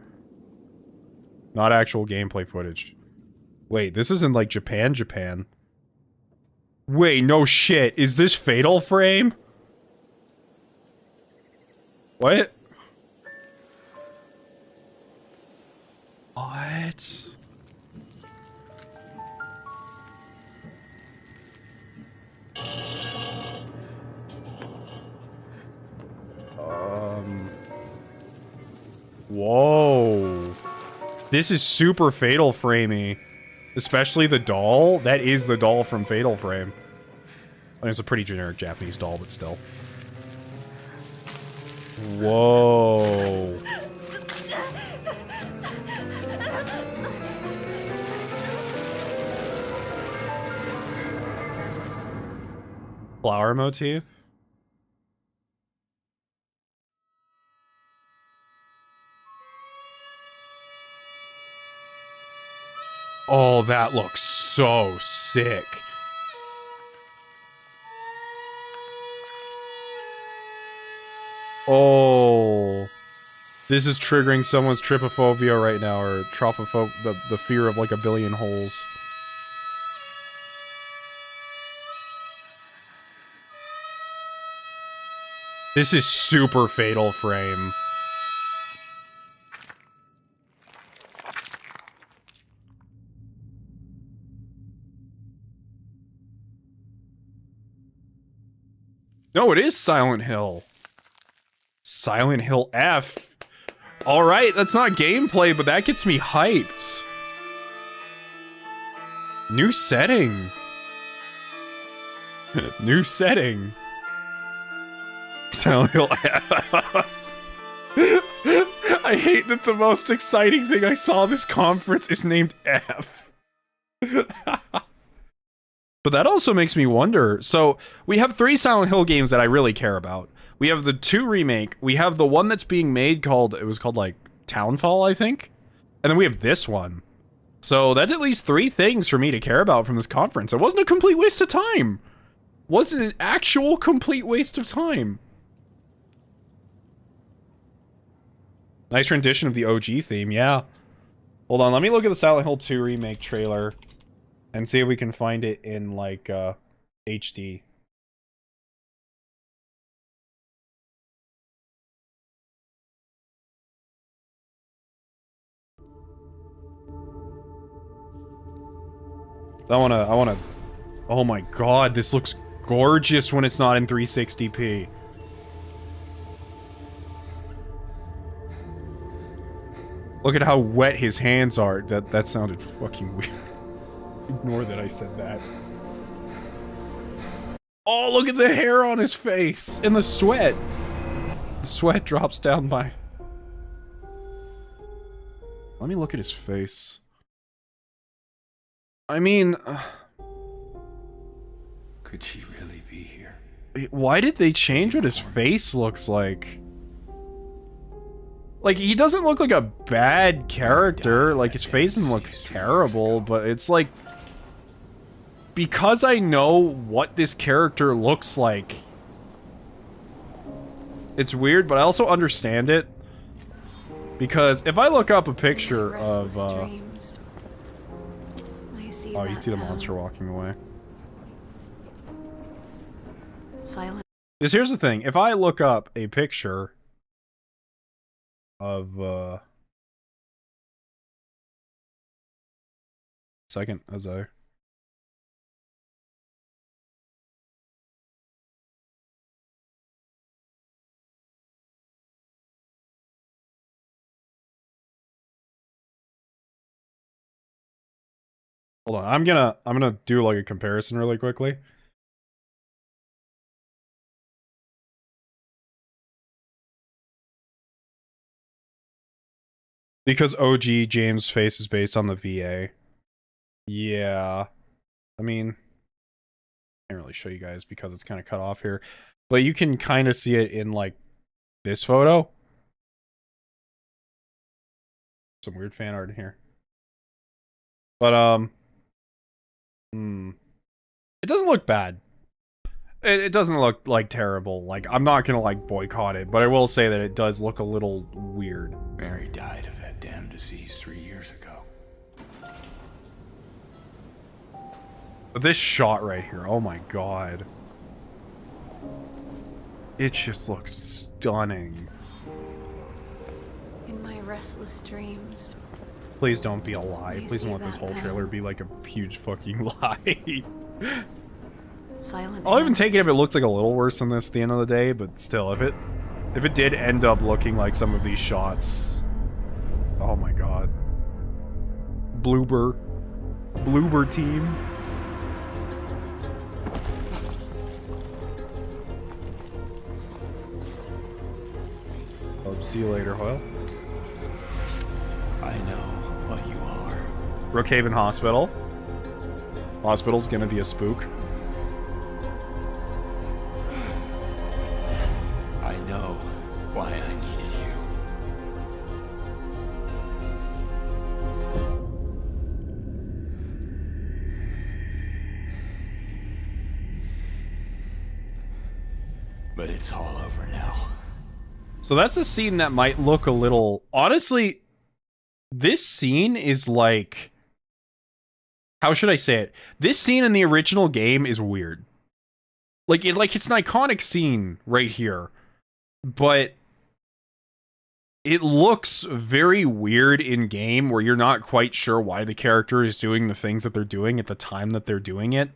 Not actual gameplay footage. Wait, this isn't like Japan. Wait, no shit. Is this Fatal Frame? What? What? Whoa. This is super Fatal Framey. Especially the doll. That is the doll from Fatal Frame. I mean, it's a pretty generic Japanese doll, but still. Whoa. Flower motif? Oh, that looks so sick. Oh. This is triggering someone's trypophobia right now, or the fear of like a billion holes. This is super Fatal Frame. No, it is Silent Hill. Silent Hill F. Alright, that's not gameplay, but that gets me hyped. New setting. New setting. Silent Hill F. I hate that the most exciting thing I saw this conference is named F. But that also makes me wonder. So, we have 3 Silent Hill games that I really care about. We have the 2 remake. We have the one that's being made called, it was called like Townfall, I think. And then we have this one. So that's at least 3 things for me to care about from this conference. It wasn't a complete waste of time. Wasn't an actual complete waste of time. Nice rendition of the OG theme, yeah. Hold on, let me look at the Silent Hill 2 remake trailer and see if we can find it in like HD. I wanna, oh my god, this looks gorgeous when it's not in 360p. Look at how wet his hands are. That sounded fucking weird. Ignore that I said that. Oh, look at the hair on his face! And the sweat! The sweat drops down by... Let me look at his face. I mean... Could she really be here? Why did they change what his face looks like? Like, he doesn't look like a bad character. Like, his face doesn't look terrible, but it's like... Because I know what this character looks like. It's weird, but I also understand it. Because if I look up a picture of... oh, you can see the monster walking away. Silent. Because here's the thing. If I look up a picture of... Second, as I... Hold on, I'm gonna do like a comparison really quickly. Because OG James' face is based on the VA. Yeah. I mean, I can't really show you guys because it's kind of cut off here. But you can kind of see it in like this photo. Some weird fan art in here. But it doesn't look bad. it doesn't look like terrible. Like, I'm not gonna like boycott it, but I will say that it does look a little weird. Mary died of that damn disease 3 years ago. But this shot right here, oh my god. It just looks stunning. In my restless dreams. Please don't be a lie. You Please see don't let this that whole trailer be like a huge fucking lie. Silent I'll even Hill. take it if it looks like a little worse than this at the end of the day, but still, if it did end up looking like some of these shots, oh my god. Bloober team. Oh, see you later, Hoyle. I know what you are. Brookhaven Hospital. Hospital's gonna be a spook. I know why I needed you. But it's all over now. So that's a scene that might look a little... Honestly, this scene is like... How should I say it? This scene in the original game is weird. Like it's an iconic scene right here. But it looks very weird in game where you're not quite sure why the character is doing the things that they're doing at the time that they're doing it.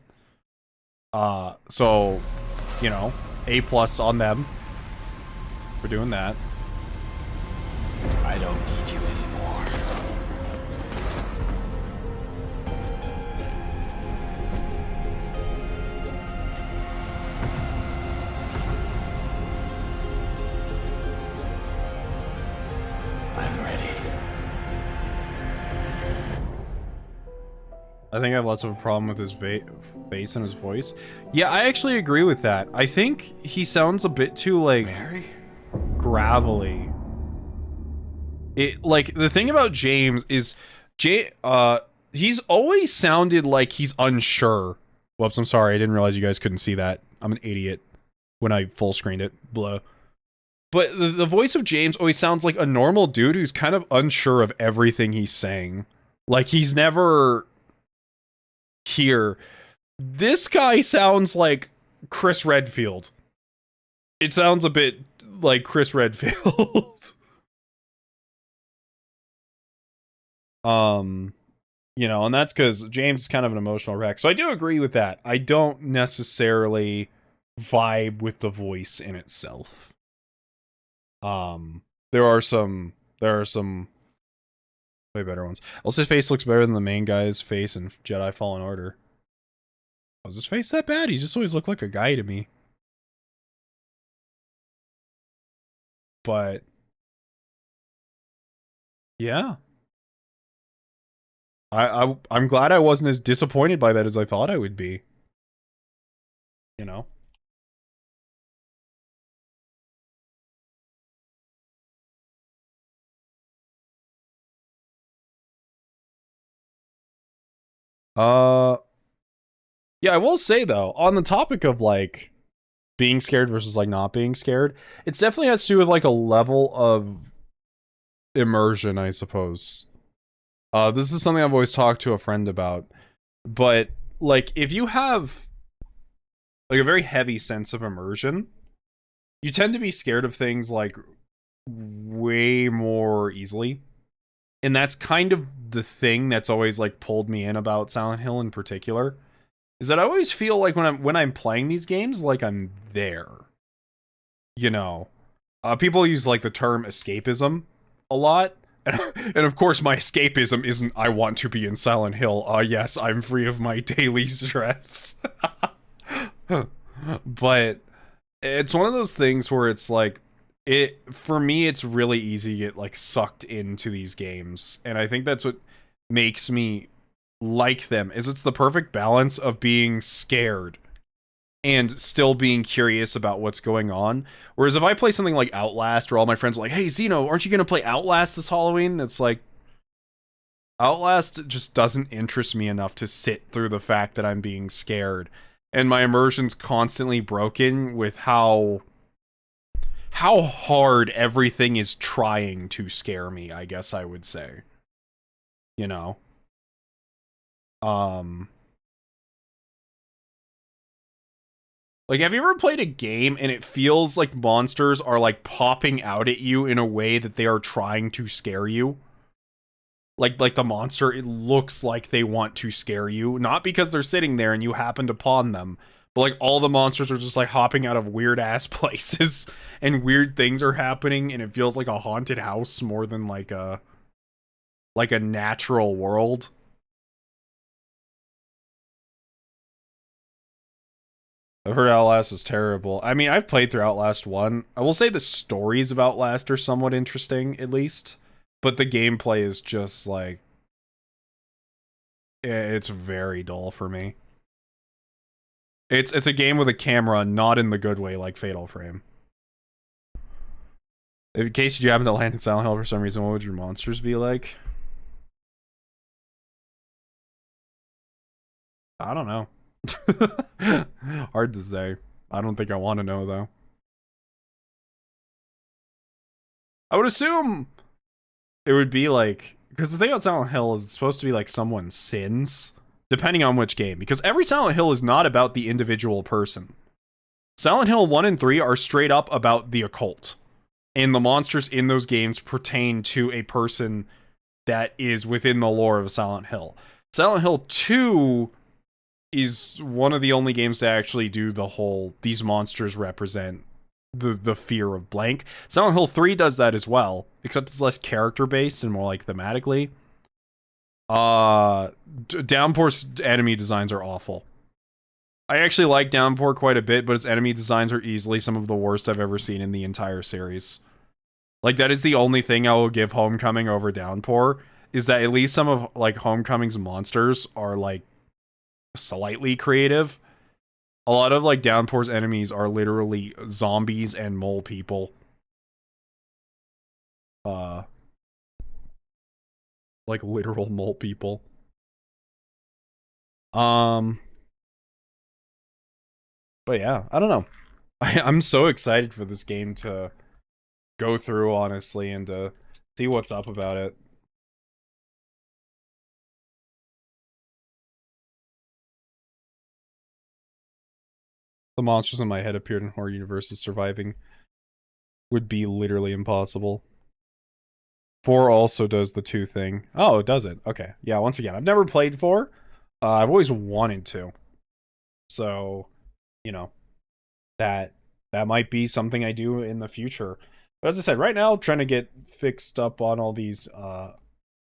So, you know, A+ on them for doing that. I don't need you anymore. I'm ready. I think I have less of a problem with his face and his voice. Yeah, I actually agree with that. I think he sounds a bit too, like, gravelly. Like, the thing about James is, he's always sounded like he's unsure. Whoops, I'm sorry, I didn't realize you guys couldn't see that. I'm an idiot when I full screened it. Blah. But the voice of James always sounds like a normal dude who's kind of unsure of everything he's saying. Like, he's never here. This guy sounds like Chris Redfield. It sounds a bit like Chris Redfield. You know, and that's because James is kind of an emotional wreck. So I do agree with that. I don't necessarily vibe with the voice in itself. There are some way better ones. Also, his face looks better than the main guy's face in Jedi Fallen Order. Was his face that bad? He just always looked like a guy to me. But yeah. I'm glad I wasn't as disappointed by that as I thought I would be. You know? Yeah, I will say though, on the topic of like being scared versus like not being scared, it definitely has to do with like a level of immersion, I suppose. This is something I've always talked to a friend about, but like if you have like a very heavy sense of immersion, you tend to be scared of things like way more easily. And that's kind of the thing that's always like pulled me in about Silent Hill in particular, is that I always feel like when I'm playing these games, like I'm there. You know, people use like the term escapism a lot. And of course, my escapism isn't I want to be in Silent Hill. Yes, I'm free of my daily stress. But it's one of those things where it's like, for me, it's really easy to get like sucked into these games. And I think that's what makes me like them, is it's the perfect balance of being scared and still being curious about what's going on. Whereas if I play something like Outlast, where all my friends are like, hey, Xeno, aren't you going to play Outlast this Halloween? It's like, Outlast just doesn't interest me enough to sit through the fact that I'm being scared. and my immersion's constantly broken with how hard everything is trying to scare me, I guess I would say. You know? Like, have you ever played a game and it feels like monsters are, like, popping out at you in a way that they are trying to scare you? Like the monster, it looks like they want to scare you. Not because they're sitting there and you happened upon them, but, like, all the monsters are just, like, hopping out of weird-ass places, and weird things are happening, and it feels like a haunted house more than, like a natural world. I've heard Outlast is terrible. I mean, I've played through Outlast 1. I will say the stories of Outlast are somewhat interesting, at least. But the gameplay is just, like... it's very dull for me. It's a game with a camera, not in the good way like Fatal Frame. In case you happen to land in Silent Hill for some reason, what would your monsters be like? I don't know. Hard to say. I don't think I want to know, though. I would assume it would be like... because the thing about Silent Hill is it's supposed to be like someone's sins, depending on which game. Because every Silent Hill is not about the individual person. Silent Hill 1 and 3 are straight up about the occult. And the monsters in those games pertain to a person that is within the lore of Silent Hill. Silent Hill 2... is one of the only games to actually do the whole, these monsters represent the fear of blank. Silent Hill 3 does that as well, except it's less character-based and more like thematically. Downpour's enemy designs are awful. I actually like Downpour quite a bit, but its enemy designs are easily some of the worst I've ever seen in the entire series. Like, that is the only thing I will give Homecoming over Downpour, is that at least some of, like, Homecoming's monsters are, like, slightly creative. A lot of, like, Downpour's enemies are literally zombies and mole people. Like, literal mole people. But yeah, I don't know. I'm so excited for this game to go through, honestly, and to see what's up about it. The monsters in my head appeared in horror universes. Surviving would be literally impossible. 4 also does the 2 thing. Oh, it does it. Okay. Yeah, once again, I've never played 4. I've always wanted to. So, you know, that might be something I do in the future. But as I said, right now, trying to get fixed up on all these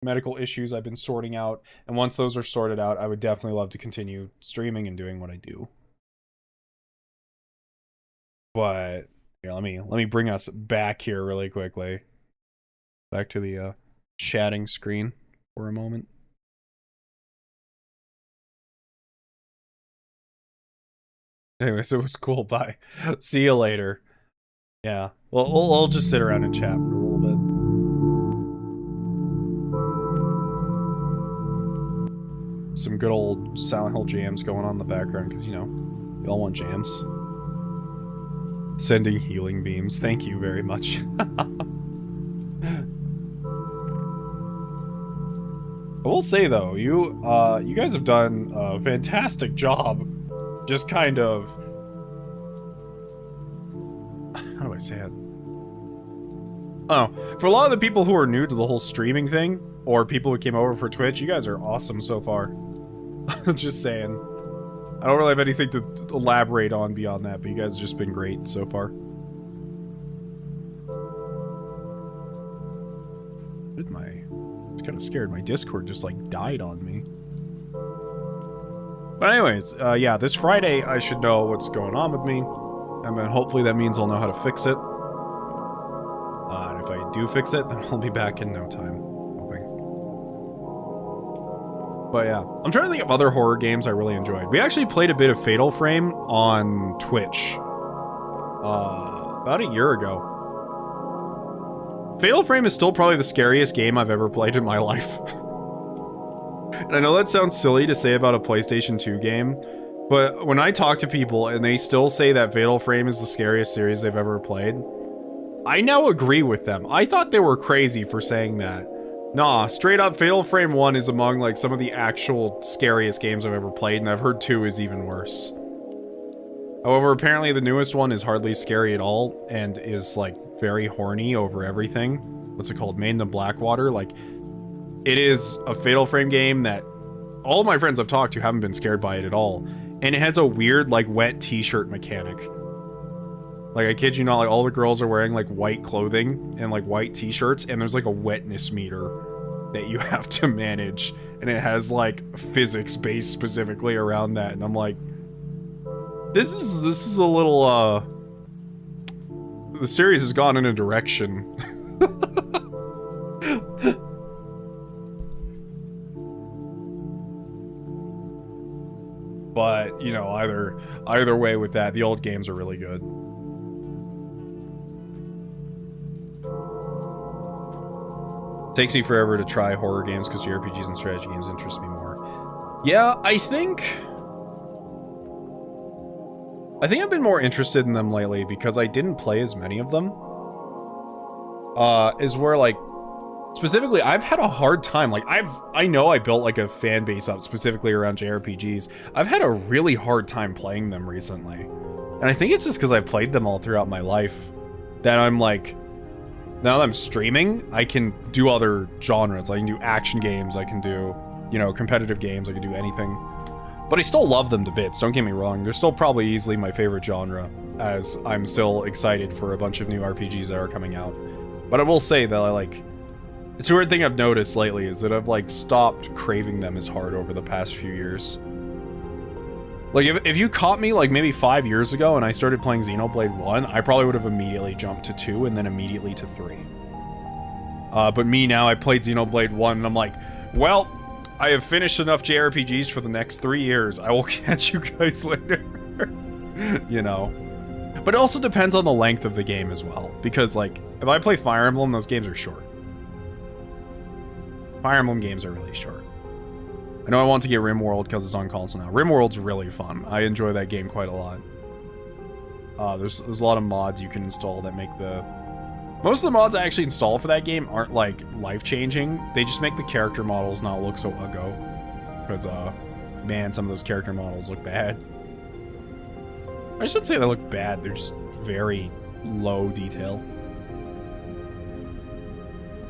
medical issues I've been sorting out. And once those are sorted out, I would definitely love to continue streaming and doing what I do. But here, let me bring us back here really quickly. Back to the chatting screen for a moment. Anyways, it was cool. Bye. See you later. Yeah. Well, we'll just sit around and chat for a little bit. Some good old Silent Hill jams going on in the background because, you know, we all want jams. Sending healing beams. Thank you very much. I will say though, you guys have done a fantastic job. Just kind of, how do I say it? Oh, for a lot of the people who are new to the whole streaming thing, or people who came over for Twitch, you guys are awesome so far. Just saying. I don't really have anything to elaborate on beyond that, but you guys have just been great so far. It's kind of scared. My Discord just, like, died on me. But anyways, yeah, this Friday I should know what's going on with me. And then hopefully that means I'll know how to fix it. And if I do fix it, then I'll be back in no time. But yeah, I'm trying to think of other horror games I really enjoyed. We actually played a bit of Fatal Frame on Twitch. About a year ago. Fatal Frame is still probably the scariest game I've ever played in my life. And I know that sounds silly to say about a PlayStation 2 game, But when I talk to people and they still say that Fatal Frame is the scariest series they've ever played, I now agree with them. I thought they were crazy for saying that. Nah, straight up, Fatal Frame 1 is among, like, some of the actual scariest games I've ever played, and I've heard 2 is even worse. However, apparently the newest one is hardly scary at all, and is, like, very horny over everything. What's it called? Made in the Blackwater? Like, it is a Fatal Frame game that all of my friends I've talked to haven't been scared by it at all. And it has a weird, like, wet t-shirt mechanic. Like, I kid you not, like, all the girls are wearing, like, white clothing and, like, white t-shirts, and there's, like, a wetness meter that you have to manage. And it has, like, physics based specifically around that. And I'm like, this is a little, the series has gone in a direction. But, you know, either way with that, the old games are really good. Takes me forever to try horror games because JRPGs and strategy games interest me more. Yeah, I think I've been more interested in them lately because I didn't play as many of them. Is where, like, specifically, I've had a hard time. Like, I know I built, like, a fan base up specifically around JRPGs. I've had a really hard time playing them recently. And I think it's just because I've played them all throughout my life that I'm, like, now that I'm streaming, I can do other genres. I can do action games, I can do, you know, competitive games, I can do anything. But I still love them to bits, don't get me wrong. They're still probably easily my favorite genre, as I'm still excited for a bunch of new RPGs that are coming out. But I will say that, it's a weird thing I've noticed lately is that I've, like, stopped craving them as hard over the past few years. Like, if you caught me, like, maybe 5 years ago and I started playing Xenoblade 1, I probably would have immediately jumped to 2 and then immediately to 3. But me now, I played Xenoblade 1 and I'm like, well, I have finished enough JRPGs for the next 3 years. I will catch you guys later. You know? But it also depends on the length of the game as well. Because, like, if I play Fire Emblem, those games are short. Fire Emblem games are really short. I know I want to get RimWorld because it's on console now. RimWorld's really fun. I enjoy that game quite a lot. There's a lot of mods you can install that make the... Most of the mods I actually install for that game aren't, like, life-changing. They just make the character models not look so uggo. Because, man, some of those character models look bad. I should say they look bad. They're just very low detail.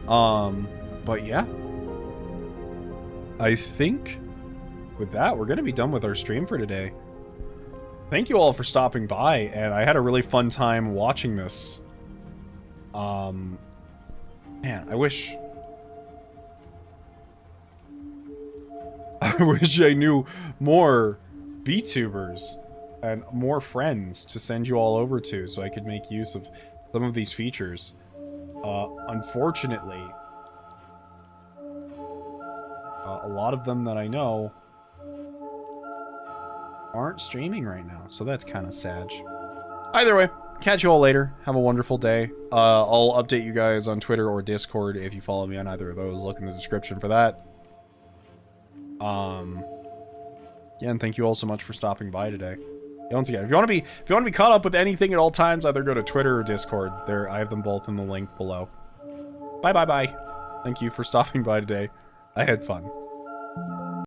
But yeah. I think with that, we're going to be done with our stream for today. Thank you all for stopping by, and I had a really fun time watching this. Man, I wish I knew more VTubers and more friends to send you all over to so I could make use of some of these features. Unfortunately, a lot of them that I know aren't streaming right now, so that's kind of sad. Either way, catch you all later. Have a wonderful day. I'll update you guys on Twitter or Discord if you follow me on either of those. Look in the description for that. Yeah, and thank you all so much for stopping by today. Once again, if you want to be caught up with anything at all times, either go to Twitter or Discord. There, I have them both in the link below. Bye. Thank you for stopping by today. I had fun.